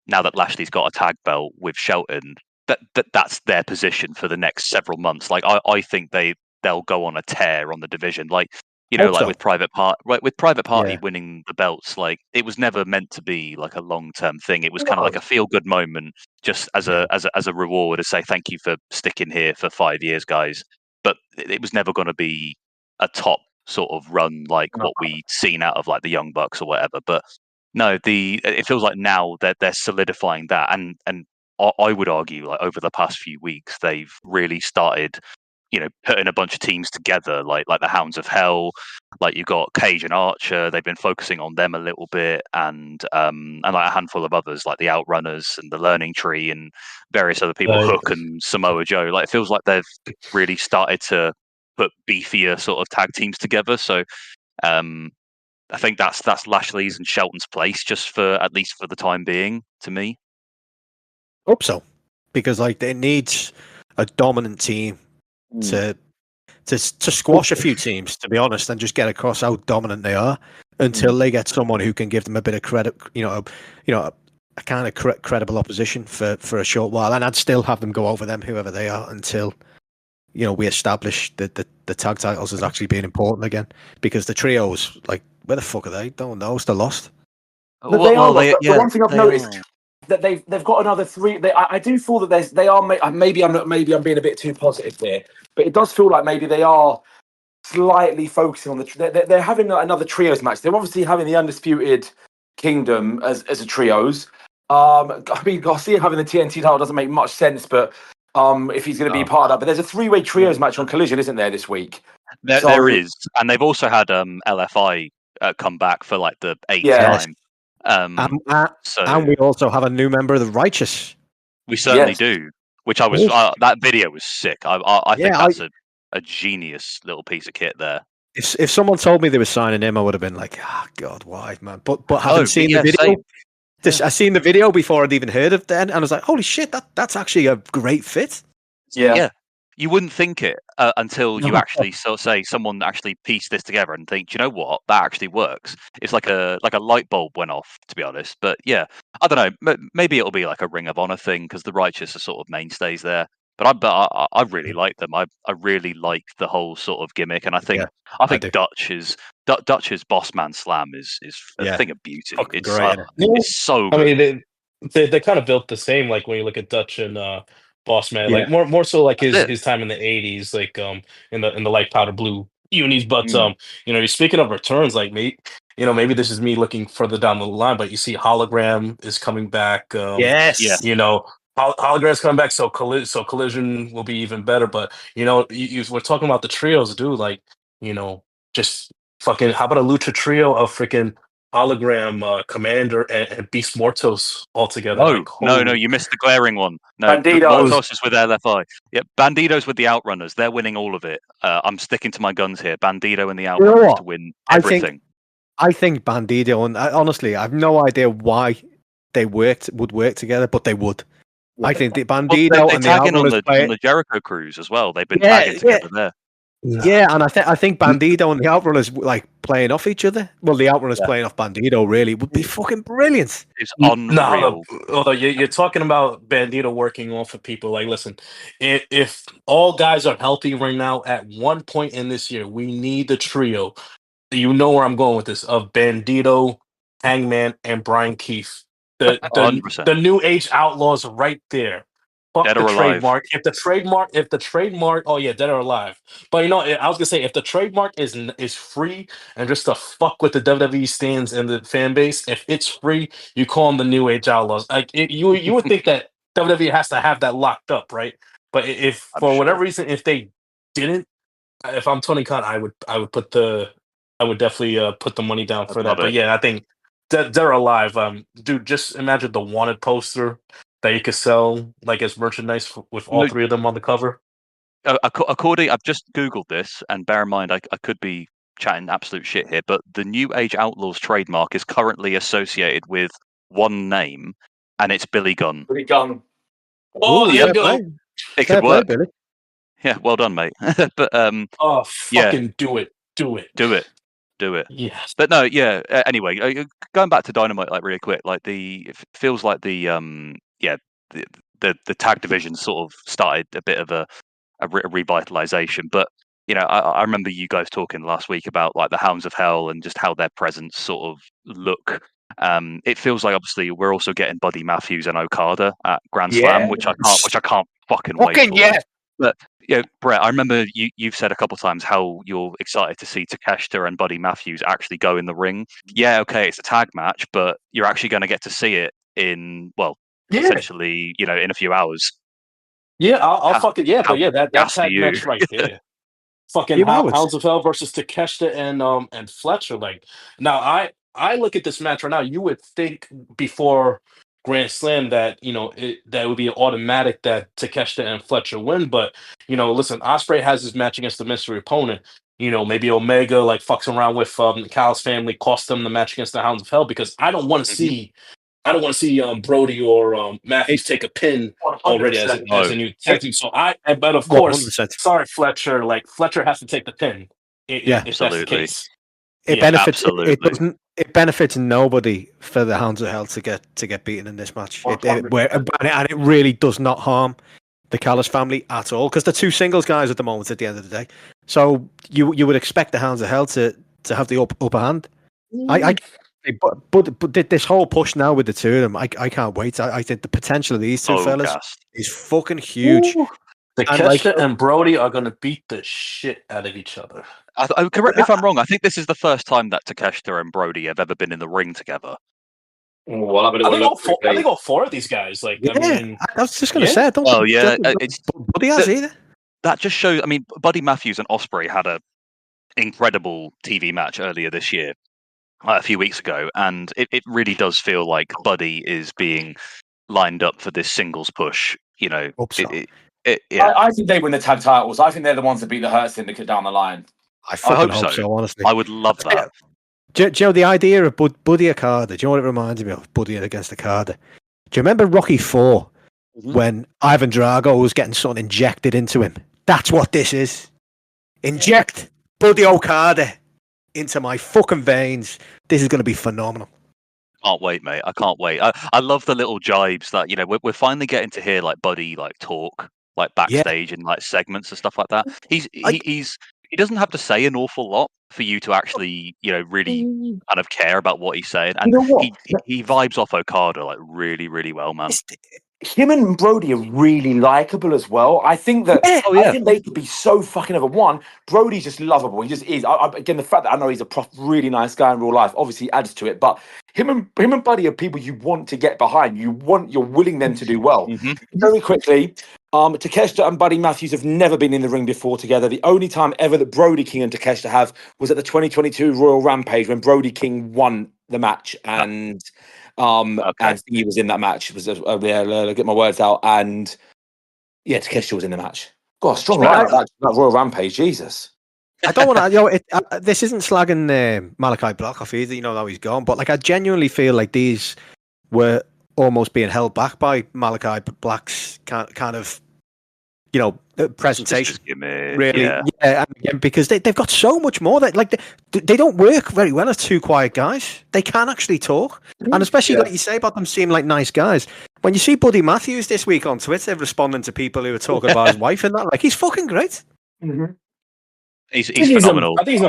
now that Lashley's got a tag belt with Shelton, that's their position for the next several months. Like I think they'll go on a tear on the division, like. With Private Party winning the belts, like it was never meant to be like a long-term thing. It was kind of like a feel-good moment, just as a reward, to say thank you for sticking here for 5 years, guys. But it was never going to be a top sort of run like what we'd seen out of like the Young Bucks or whatever. But no, it feels like now they're solidifying that, and I would argue like over the past few weeks they've really started. Putting a bunch of teams together, like the Hounds of Hell, like you've got Cage and Archer. They've been focusing on them a little bit, and like a handful of others, like the Outrunners and the Learning Tree, and various other people, Hook and Samoa Joe. Like it feels like they've really started to put beefier sort of tag teams together. So I think that's Lashley's and Shelton's place, just for at least for the time being, to me. Hope so, because like it needs a dominant team to squash a few teams, to be honest, and just get across how dominant they are until they get someone who can give them a bit of credit, a kind of credible opposition for a short while, and I'd still have them go over them, whoever they are, until we establish that the tag titles as actually being important again, because the trios, like, where the fuck are they? Don't know, they're lost. But they are lost. The one thing I've noticed that they've got another three. I do feel that they are. Maybe I'm being a bit too positive here, but it does feel like maybe they are slightly focusing on they're having another trios match. They're obviously having the Undisputed Kingdom as a trios. I mean, Garcia having the TNT title doesn't make much sense, but if he's going to be part of that, but there's a three-way trios match on Collision, isn't there, this week? There is, and they've also had LFI come back for like the 8th time. And we also have a new member of the Righteous. We certainly do. Which I was. That video was sick. I think that's a genius little piece of kit there. If someone told me they were signing him, I would have been like, "Oh God, why, man?" But having seen the video, I seen the video before I'd even heard of them, and I was like, "Holy shit, that's actually a great fit." Yeah. You wouldn't think it until you actually say someone actually pieced this together and think, you know what, that actually works. It's like a light bulb went off, to be honest. But yeah, I don't know. Maybe it'll be like a Ring of Honor thing because the Righteous are sort of mainstays there. But I really like them. I really like the whole sort of gimmick, and I think Dutch's Boss Man Slam is a thing of beauty. It's so good. I mean, they kind of built the same. Like when you look at Dutch and Boss Man, like more so like his time in the 80s, like in the light powder blue unis. But you're speaking of returns, like maybe this is me looking further down the line, but you see Hologram is coming back. Hologram's coming back, so Collision will be even better. But we're talking about the trios, dude. Like just fucking, how about a lucha trio of freaking Hologram, Commander, and Beast Mortos all together? No, you missed the glaring one. No, Bandidos. Mortos is with LFI. Yeah, Bandidos with the Outrunners. They're winning all of it. I'm sticking to my guns here. Bandido and the Outrunners to win everything. I think Bandido, and honestly, I have no idea why they would work together, but they would. I think the Bandido and the Outrunners on the Jericho cruise as well. They've been tagging together there. Yeah, and I think Bandido and the Outrunners like playing off each other. Well, the Outrunners playing off Bandido really would be fucking brilliant. It's unreal. Although you're talking about Bandido working off of people, like listen, if all guys are healthy right now, at one point in this year, we need the trio. You know where I'm going with this, of Bandido, Hangman, and Brian Keith. The new age outlaws right there. Fuck Dead the or alive. trademark. If the trademark, oh yeah, dead or alive. But you know, I was gonna say if the trademark is free and just to fuck with the WWE stands and the fan base, if it's free, you call them the New Age Outlaws. Like you would think that WWE has to have that locked up, right? But if I'm for whatever sure. reason, if they didn't, if I'm Tony Khan, I would definitely put the money down I'd for love that. But it. yeah, I think dead or alive, dude, just imagine the wanted poster that you could sell like as merchandise with all No, three of them on the cover. according, I've just Googled this, and bear in mind, I could be chatting absolute shit here, but the New Age Outlaws trademark is currently associated with one name, and it's Billy Gunn. Pretty gun. Oh, there Yep. you go. It Fair could play, work. Billy. Yeah, well done, mate. But Oh, yeah, fucking do it. Do it. do it. Yes. But no, yeah. Anyway, going back to Dynamite, like really quick, like it feels like yeah, the, the tag division sort of started a bit of a revitalization. But you know, I remember you guys talking last week about like the Hounds of Hell and just how their presence sort of look. It feels like obviously we're also getting Buddy Matthews and Okada at Grand Slam, which I can't fucking wait for. yeah. But yeah, Brett, I remember you've said a couple of times how you're excited to see Takeshita and Buddy Matthews actually go in the ring. Yeah, okay, it's a tag match, but you're actually going to get to see it in Yeah. essentially, you know, in a few hours. Yeah, I'll How- fucking yeah, how but yeah, that gas are tag you? match right there. Fucking Yeah, I would Hounds of Hell versus Takeshita and Fletcher. Like now, I look at this match right now. You would think before Grand Slam that that would be automatic that Takeshita and Fletcher win, but listen, Ospreay has his match against the mystery opponent. Maybe Omega like fucks around with Cal's family, cost them the match against the Hounds of Hell because I don't want to Mhm. see. I don't want to see Brody or Matthews take a pin already as 100%. a new tag team. So but of course, 100%. sorry, Fletcher. Like Fletcher has to take the pin Yeah. if that's the Absolutely. case. It Yeah, benefits. It absolutely. doesn't. It benefits nobody for the Hounds of Hell to get beaten in this match. And it really does not harm the Callis family at all because they're two singles guys at the moment. At the end of the day, so you would expect the Hounds of Hell to have the upper hand. But this whole push now with the two of them, I can't wait. I think the potential of these two fellas gas. is fucking huge. Takeshita and Brody are gonna beat the shit out of each other. Correct me if I'm wrong. I think this is the first time that Takeshita and Brody have ever been in the ring together. Well, I think all four of these guys. Like, Yeah, I mean, I was just going to yeah. say, I don't Well, think yeah, it's Buddy has either. that just shows. I mean, Buddy Matthews and Ospreay had a incredible TV match earlier this year, a few weeks ago, and it really does feel like Buddy is being lined up for this singles push. You know, Hope so. yeah, I think they win the tag titles. I think they're the ones that beat the Hurt Syndicate down the line. I fucking hope hope so. so, honestly. I would love that. Do you know the idea of Buddy Okada? Do you know what it reminds me of? Buddy against Okada. Do you remember Rocky 4 when Ivan Drago was getting something injected into him? That's what this is. Inject Buddy Okada into my fucking veins. This is going to be phenomenal. Can't wait, mate. I can't wait. I love the little jibes that we're finally getting to hear like Buddy like talk like backstage and like segments and stuff like that. He doesn't have to say an awful lot for you to actually really kind of care about what he's saying, and You know what? he vibes off Okada like really really well, man. Him and Brody are really likable as well. I think that I think they could be so fucking over. One, Brody's just lovable. He just is. Again, the fact that I know he's a really nice guy in real life obviously adds to it. But him and Buddy are people you want to get behind. You're willing them to do well. Very quickly, Takeshita and Buddy Matthews have never been in the ring before together. The only time ever that Brody King and Takeshita have was at the 2022 Royal Rampage when Brody King won the match and he was in that match. It was get my words out, and Takeshita was in the match. God, strong line that Royal Rampage, Jesus. I don't want to, this isn't slagging Malachi Black off either, how he's gone, but like I genuinely feel like these were almost being held back by Malachi Black's kind of presentation. Really, because they've got so much more that like they don't work very well as two quiet guys. They can actually talk, and especially like you say about them seem like nice guys. When you see Buddy Matthews this week on Twitter responding to people who are talking about his wife and that, like he's fucking great. He's phenomenal. I think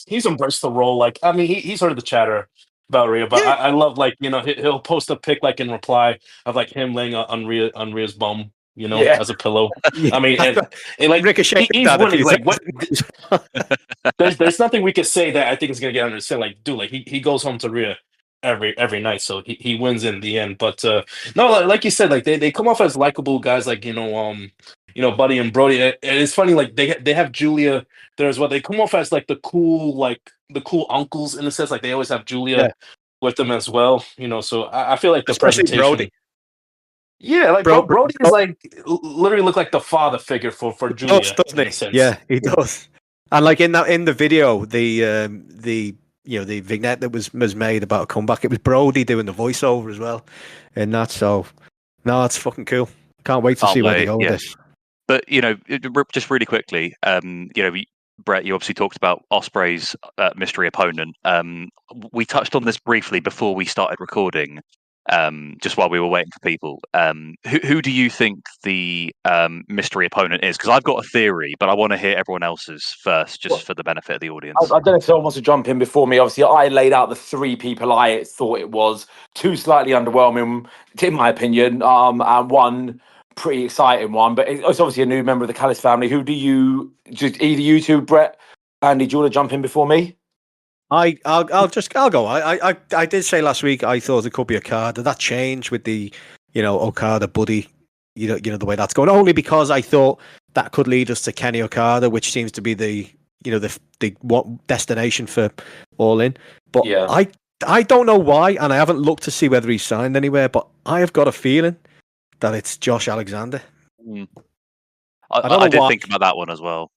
he's embraced the role. Like, I mean, he's heard of the chatter about Rhea, but I love like he'll post a pic like in reply of like him laying on Rhea's bum Yeah. as a pillow. Yeah. I mean, and like Ricochet he's that if winning. he's Like what? There's nothing we could say that I think is gonna get understood. Like, dude, like he goes home to Rhea every night, so he wins in the end. But no, like you said, like they come off as likable guys, like Buddy and Brody. And it's funny, like they have Julia there as well. They come off as like the cool uncles in a sense. Like they always have Julia Yeah. with them as well. So I feel like the Especially presentation. Brody. Yeah, like Brody is like literally look like the father figure for Julia doesn't in he? a sense. Yeah, he does. And like in the video, the vignette that was made about a comeback, it was Brody doing the voiceover as well in that. So no, it's fucking cool. Can't wait to see where they go with this. But just really quickly, Brett, you obviously talked about Ospreay's mystery opponent. We touched on this briefly before we started recording. Just while we were waiting for people, who do you think the mystery opponent is? Because I've got a theory, but I want to hear everyone else's first, just for the benefit of the audience. I don't know if someone wants to jump in before me. Obviously, I laid out the 3 people I thought it was. 2 slightly underwhelming, in my opinion, and 1 pretty exciting one. But it's obviously a new member of the Callis family. Who do you, just either you two, Brett, Andy, do you want to jump in before me? I'll go. I did say last week I thought it could be Okada. That changed with the Okada Buddy, the way that's going. Only because I thought that could lead us to Kenny Okada, which seems to be the what destination for All In. But Yeah. I don't know why, and I haven't looked to see whether he's signed anywhere. But I have got a feeling that it's Josh Alexander. I did think about that one as well.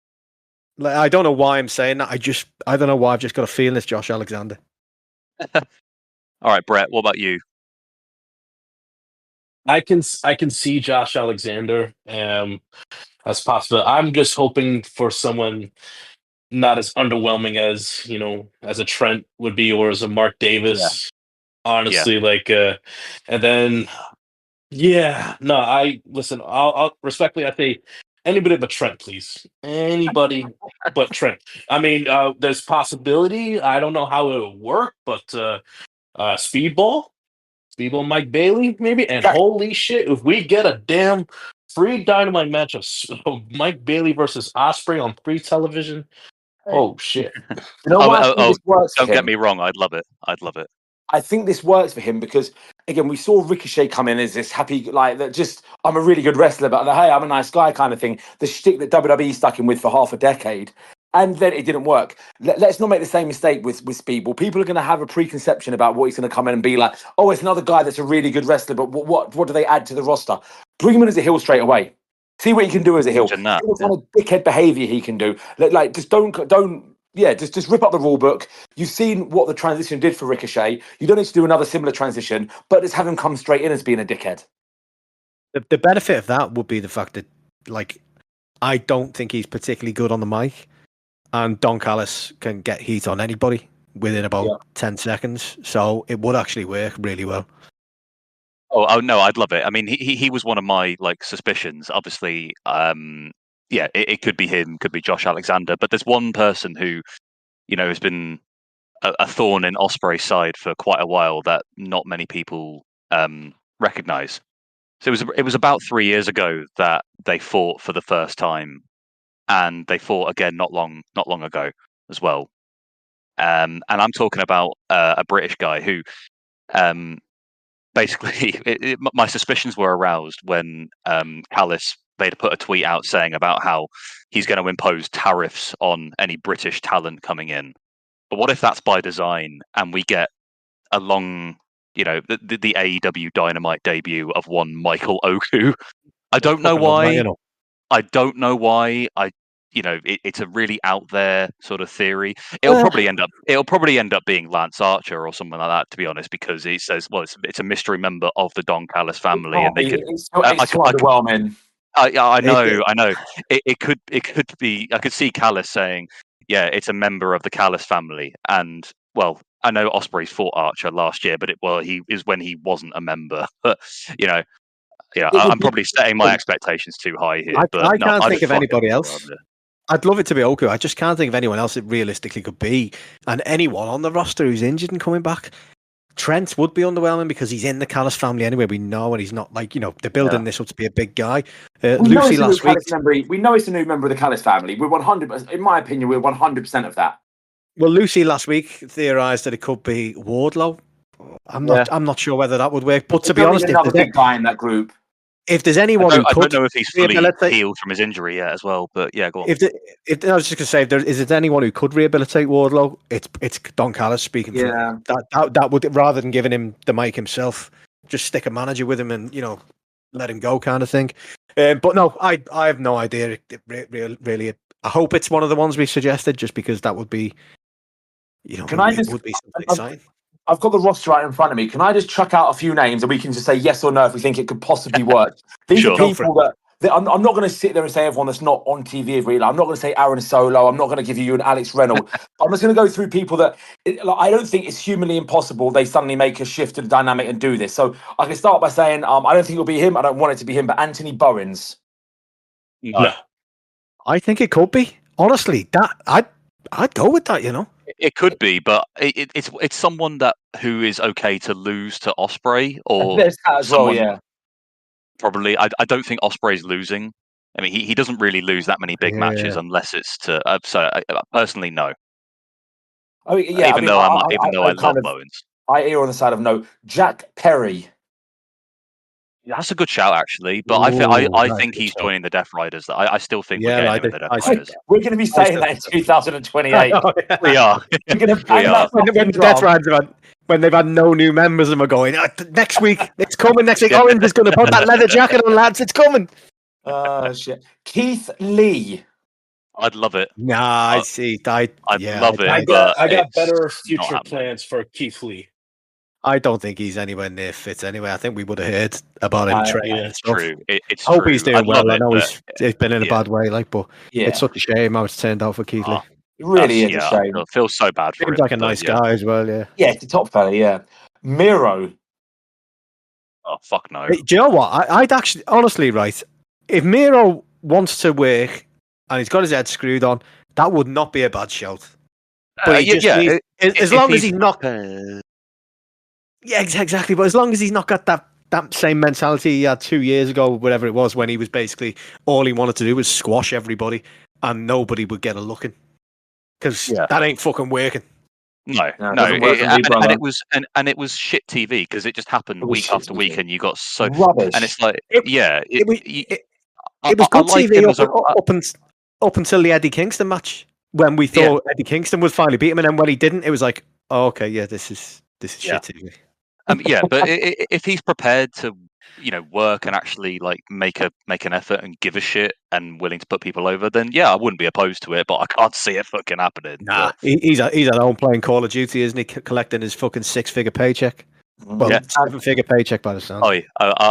Like, I don't know why I'm saying that. I don't know why. I've just got a feeling it's Josh Alexander. All right, Brett. What about you? I can see Josh Alexander as possible. I'm just hoping for someone not as underwhelming as a Trent would be, or as a Mark Davis. Yeah. Honestly, and then I'll respectfully, I say anybody but Trent, please. Anybody but Trent. I mean, there's possibility. I don't know how it'll work, but Speedball Mike Bailey, maybe. And holy shit, if we get a damn free Dynamite match of Mike Bailey versus Ospreay on free television, oh shit. Don't get me wrong, I'd love it. I think this works for him because, again, we saw Ricochet come in as this happy, I'm a really good wrestler, but hey, I'm a nice guy kind of thing. The shtick that WWE stuck him with for half a decade. And then it didn't work. Let's not make the same mistake with Speedball. People are going to have a preconception about what he's going to come in and be like, oh, it's another guy that's a really good wrestler, but what do they add to the roster? Bring him in as a heel straight away. See what he can do as a heel. See what kind of dickhead behavior he can do. Just just rip up the rule book. You've seen what the transition did for Ricochet. You don't need to do another similar transition, but just have him come straight in as being a dickhead. The benefit of that would be the fact that, I don't think he's particularly good on the mic, and Don Callis can get heat on anybody within about 10 seconds. So it would actually work really well. Oh no, I'd love it. I mean, he was one of my suspicions. Obviously, it could be him, could be Josh Alexander, but there's one person who, has been a thorn in Ospreay's side for quite a while that not many people recognize. So it was about 3 years ago that they fought for the first time, and they fought again not long ago as well. And I'm talking about a British guy who, basically, my suspicions were aroused when Callis they'd put a tweet out saying about how he's going to impose tariffs on any British talent coming in. But what if that's by design and we get a long, the AEW Dynamite debut of one Michael Oku? I don't know why. I don't know why. It's a really out there sort of theory. It'll probably end up being Lance Archer or something like that, to be honest, because it says, well, it's a mystery member of the Don Callis family, and they could. It's underwhelming. I know. It could be. I could see Callis saying, "Yeah, it's a member of the Callis family," and well, I know Ospreay's fought Archer last year, but he is when he wasn't a member. But I'm probably setting my expectations too high here. I can't think of anybody else. I'd love it to be Oku. I just can't think of anyone else it realistically could be, and anyone on the roster who's injured and coming back. Trent would be underwhelming because he's in the Callis family anyway. We know, and he's not like they're building this up to be a big guy. Lucy last week. We know it's a new member of the Callis family. We're 100%. In my opinion, we're 100% of that. Well, Lucy last week theorized that it could be Wardlow. I'm not sure whether that would work. But to be honest, another big guy in that group. If there's anyone I don't know if he's fully healed from his injury yet as well, but yeah, go on. If I was just going to say, is there anyone who could rehabilitate Wardlow? It's Don Callis speaking. Yeah, that would, rather than giving him the mic himself, just stick a manager with him and let him go, kind of thing. But no, I have no idea. Really, I hope it's one of the ones we suggested, just because that would be, would be something exciting. I've got the roster right in front of me. Can I just chuck out a few names and we can just say yes or no if we think it could possibly work? These are people that I'm not going to sit there and say everyone that's not on TV. Really, I'm not going to say Aaron Solo. I'm not going to give you an Alex Reynolds. I'm just going to go through people that I don't think it's humanly impossible they suddenly make a shift to the dynamic and do this. So I can start by saying I don't think it'll be him. I don't want it to be him, but Anthony Bowens. No. I think it could be. Honestly, I'd go with that. It could be, but it's someone who is okay to lose to Ospreay or there's that as well, yeah. Probably, I don't think Ospreay's losing. I mean, he doesn't really lose that many big matches unless it's to. So personally, no. I mean, yeah. Even though I love Bowens, I err on the side of no. Jack Perry. That's a good shout, actually. But I think he's joining the Death Riders. I still think we're getting him in the Death Riders. We're going to be saying that in 2028. We are. We're going to when the Death Riders when they've had no new members and we're going, next week, it's coming next week. Orange is going to put that leather jacket on, lads. It's coming. Oh, shit. Keith Lee. I'd love it. Nah, I see. I'd love it. I got better future plans for Keith Lee. I don't think he's anywhere near fit anyway. I think we would have heard about him training. Yeah, it's true. It's I hope true. he's doing well. I know he's been in a yeah. bad way, but it's such a shame how it's turned out for Keith Lee. It really is a shame. I feel so bad for him. Seems like a nice guy as well, yeah. Yeah, it's a top fella, yeah. Miro. Oh, fuck no. Hey, do you know what? I'd actually, honestly, right, if Miro wants to work and he's got his head screwed on, that would not be a bad shout. But as long as he's not... Yeah, exactly. But as long as he's not got that same mentality he had 2 years ago, whatever it was, when he was basically all he wanted to do was squash everybody and nobody would get a look in. Because that ain't fucking working. No. And it was shit TV because it just happened week after week, and you got so rubbish. And it's like, it was good TV up until the Eddie Kingston match, when we thought Eddie Kingston would finally beat him, and then when he didn't, it was like, oh, okay, yeah, this is shit TV. But if he's prepared to, work and actually like make an effort and give a shit and willing to put people over, then I wouldn't be opposed to it. But I can't see it fucking happening. Nah, he's at home playing Call of Duty, isn't he? Collecting his fucking 6-figure paycheck. Well, 7-figure paycheck by the sound. Oh, yeah.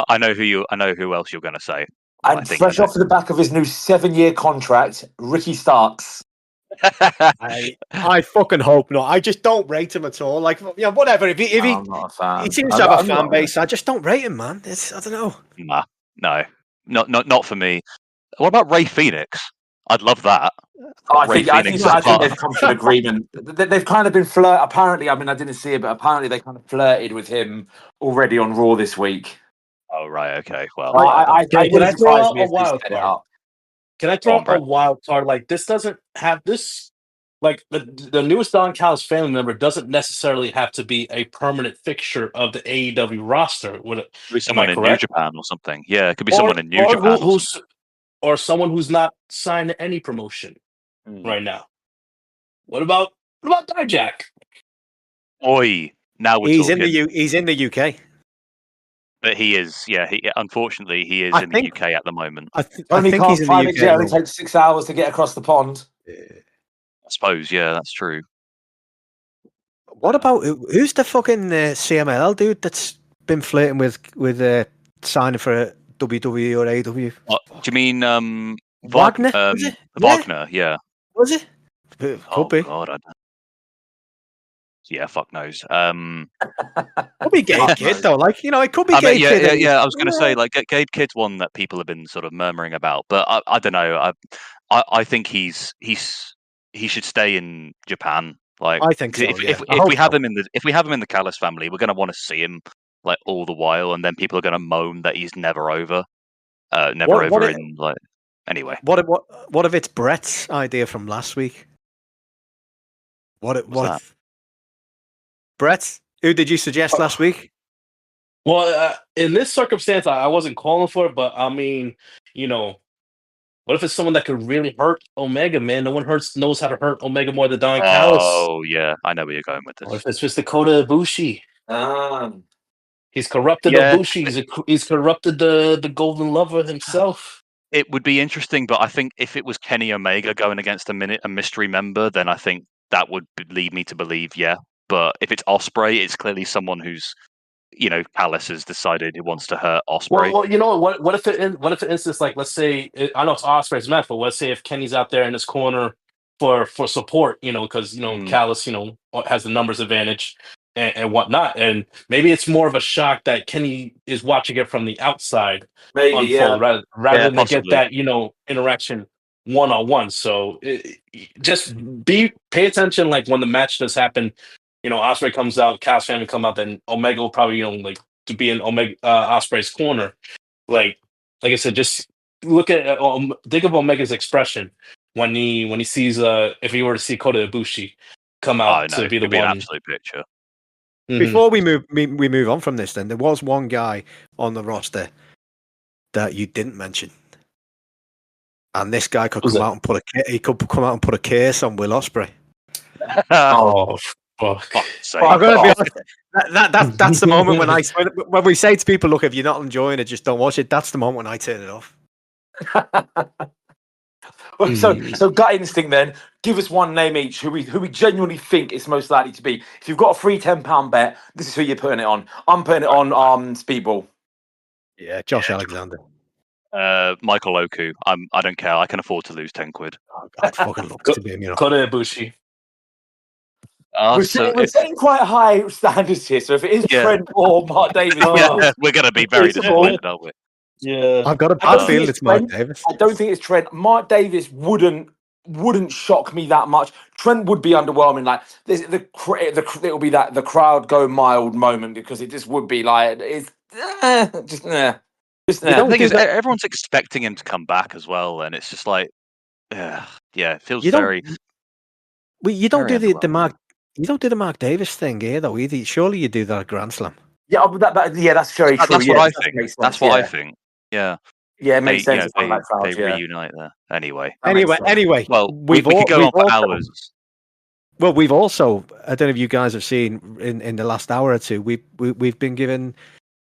I know who else you're going to say. And fresh off the back of his new 7-year contract, Ricky Starks. I fucking hope not. I just don't rate him at all. Like, whatever. If he I'm not a fan. He seems to have a fan base. I just don't rate him, man. I don't know. Nah, no, not for me. What about Ray Phoenix? I'd love that. I think they've come to an agreement. They've kind of been apparently, I mean, I didn't see it, but apparently they kind of flirted with him already on Raw this week. Oh, right, okay. Well, can I throw out a wild card? Can I throw out a wild card? Like, this doesn't have this. Like, the newest Don Callis family member doesn't necessarily have to be a permanent fixture of the AEW roster. Would it be someone in New Japan or something? Yeah, it could be someone in New Japan. Or someone who's not signed to any promotion right now. What about Dijak? Oi, now we're talking. He's in the UK. But he is, unfortunately, he is in the UK at the moment. I think he's in the UK. It only takes 6 hours to get across the pond. I suppose, that's true. What about who's the fucking CMLL dude that's been flirting with signing for a WWE or AEW? Do you mean Wagner? Wagner, yeah. Was it? Could be. God, I don't... Yeah, fuck knows. Could be Gabe Kidd though. Like, it could be Gabe Kidd. Yeah. I was going to say, like, Gabe Kidd's one that people have been sort of murmuring about, but I don't know. I think he should stay in Japan Like, I think so. if Yeah. if we have him in the Callis family, we're going to want to see him like all the while, and then people are going to moan that he's never over, Anyway. What if it's Brett's idea from last week? What's that? Brett, who did you suggest last week? Well, in this circumstance, I wasn't calling for it, but I mean, what if it's someone that could really hurt Omega, man? No one knows how to hurt Omega more than Don Callis. Oh, yeah. I know where you're going with this. Or if it's just Dakota Ibushi. He's corrupted Yeah. Ibushi. He's corrupted the Golden Lover himself. It would be interesting, but I think if it was Kenny Omega going against a mystery member, then I think that would lead me to believe, yeah. But if it's Ospreay, it's clearly someone who's, Callis has decided he wants to hurt Ospreay. Well, you know what? What if for instance, like, let's say, I know it's Ospreay's match, but let's say if Kenny's out there in his corner for support, because Callis, has the numbers advantage and whatnot, and maybe it's more of a shock that Kenny is watching it from the outside, Maybe, unfold, yeah. rather than possibly. get that interaction one-on-one. So just pay attention, like when the match does happen. Ospreay comes out, Callis family come out, then Omega will probably, to be in Omega Ospreay's corner. Like I said, just look at think of Omega's expression when he sees if he were to see Kota Ibushi come out to be the it'd be one. an absolute picture. Mhm. Before we move on from this, then there was one guy on the roster that you didn't mention, and this guy could come out and put a case on Will Ospreay. Oh fuck! I'm gonna be honest. That's the moment when we say to people, "Look, if you're not enjoying it, just don't watch it." That's the moment when I turn it off. Well, so gut instinct then. Give us one name each who we genuinely think is most likely to be. If you've got a free £10 bet, this is who you're putting it on. I'm putting it on Speedball. Yeah, Josh Alexander. Michael Oku. I don't care. I can afford to lose 10 quid. I'd fucking love to be him. Kota Ibushi. We're setting quite high standards here. So if it is Trent or Mark Davis, we're going to be very disappointed, aren't we? Yeah, I've got a bad feeling it's Mark Davis. I don't think it's Trent. Mark Davis wouldn't shock me that much. Trent would be underwhelming. Like it'll be that the crowd go mild moment, because it just would be like it's just nah. The thing is, everyone's expecting him to come back as well, and it's just like, it feels very. Well, you don't do the Mark. You don't do the Mark Davis thing here, though, either. Surely you do that at Grand Slam. Yeah, that's very true. That's what I think. That's what I think. Yeah. Yeah, it makes sense. They reunite there. Anyway. Well, we could go on for hours. Well, we've also, I don't know if you guys have seen in the last hour or two, we've been given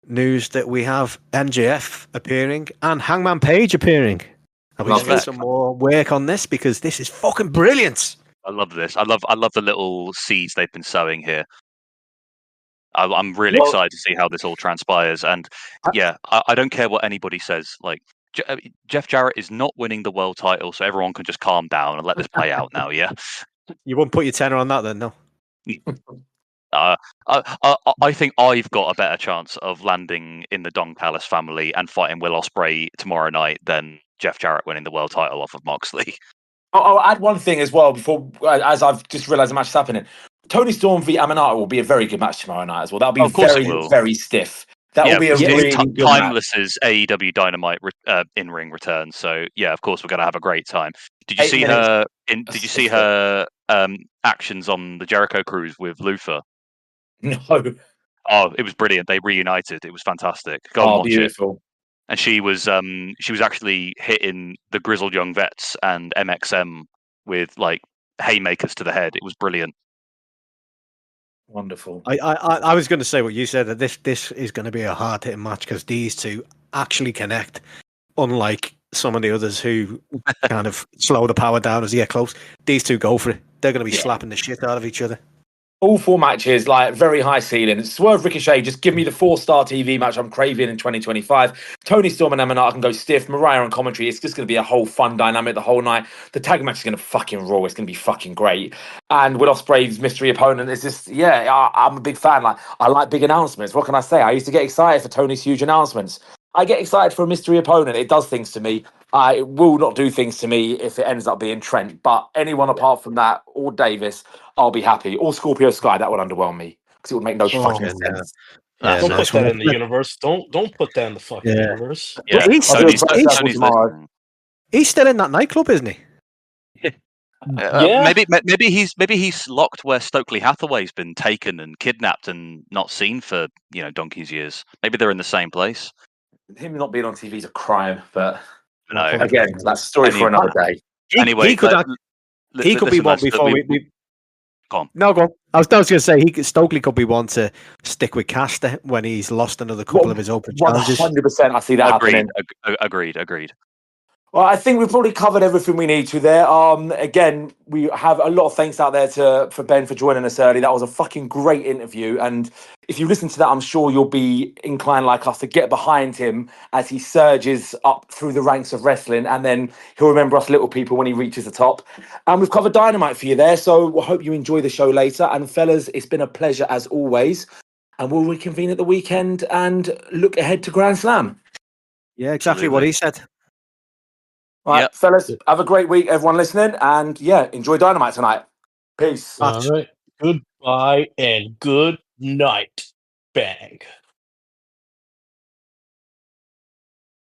news that we have MJF appearing and Hangman Page appearing. And we need some more work on this, because this is fucking brilliant. I love this. I love the little seeds they've been sowing here. I'm really excited to see how this all transpires. And I don't care what anybody says. Like, Jeff Jarrett is not winning the world title, so everyone can just calm down and let this play out now. Yeah. You won't put your tenner on that then, no? I think I've got a better chance of landing in the Don Callis family and fighting Will Ospreay tomorrow night than Jeff Jarrett winning the world title off of Moxley. I'll add one thing as well before, as I've just realised the match is happening. Tony Storm v Amanata will be a very good match tomorrow night as well. That'll be very stiff. That will be a really good timeless match. as AEW Dynamite in-ring return. So yeah, of course we're going to have a great time. Did you see her? Did you see her actions on the Jericho Cruise with Luther? No. Oh, it was brilliant. They reunited. It was fantastic. Go and watch beautiful. it. And she was actually hitting the grizzled young vets and MXM with like haymakers to the head. It was brilliant. Wonderful. I was going to say what you said, that this is going to be a hard hitting match, because these two actually connect, unlike some of the others who kind of slow the power down as they get close. These two go for it. They're going to be slapping the shit out of each other. All 4 matches, like very high ceiling. Swerve Ricochet, just give me the 4-star TV match I'm craving in 2025. Tony Storm and Amanata can go stiff. Mariah on commentary. It's just going to be a whole fun dynamic the whole night. The tag match is going to fucking roar. It's going to be fucking great. And Will Ospreay's mystery opponent is just, I'm a big fan. Like, I like big announcements. What can I say? I used to get excited for Tony's huge announcements. I get excited for a mystery opponent. It does things to me. It will not do things to me if it ends up being Trent. But anyone apart from that, or Davis, I'll be happy. Or Scorpio Sky, that would underwhelm me because it would make no fucking yeah, sense. Yeah, Don't nice put that one. in the universe. Don't put that in the fucking Yeah. universe. Yeah, he's- I'll do a Tony's, press Tony's tomorrow. listening. He's still in that nightclub, isn't he? Yeah. Maybe he's locked where Stokely Hathaway's been taken and kidnapped and not seen for donkey's years. Maybe they're in the same place. Him not being on TV is a crime, but No. again, that's a story for another day. Anyway, he could be one before we. Go on. No, go on. I was going to say Stokely could be one to stick with Caster when he's lost another couple of his open challenges. 100%, I see that happening. Agreed. Well, I think we've probably covered everything we need to there. Again, we have a lot of thanks out there for Ben for joining us early. That was a fucking great interview. And if you listen to that, I'm sure you'll be inclined like us to get behind him as he surges up through the ranks of wrestling. And then he'll remember us little people when he reaches the top. And we've covered Dynamite for you there. So we hope you enjoy the show later. And fellas, it's been a pleasure as always. And we'll reconvene at the weekend and look ahead to Grand Slam. Yeah, exactly what he said. All right, Yep. fellas, have a great week, everyone listening. And yeah, enjoy Dynamite tonight. Peace. All right. Goodbye and good night. Bang.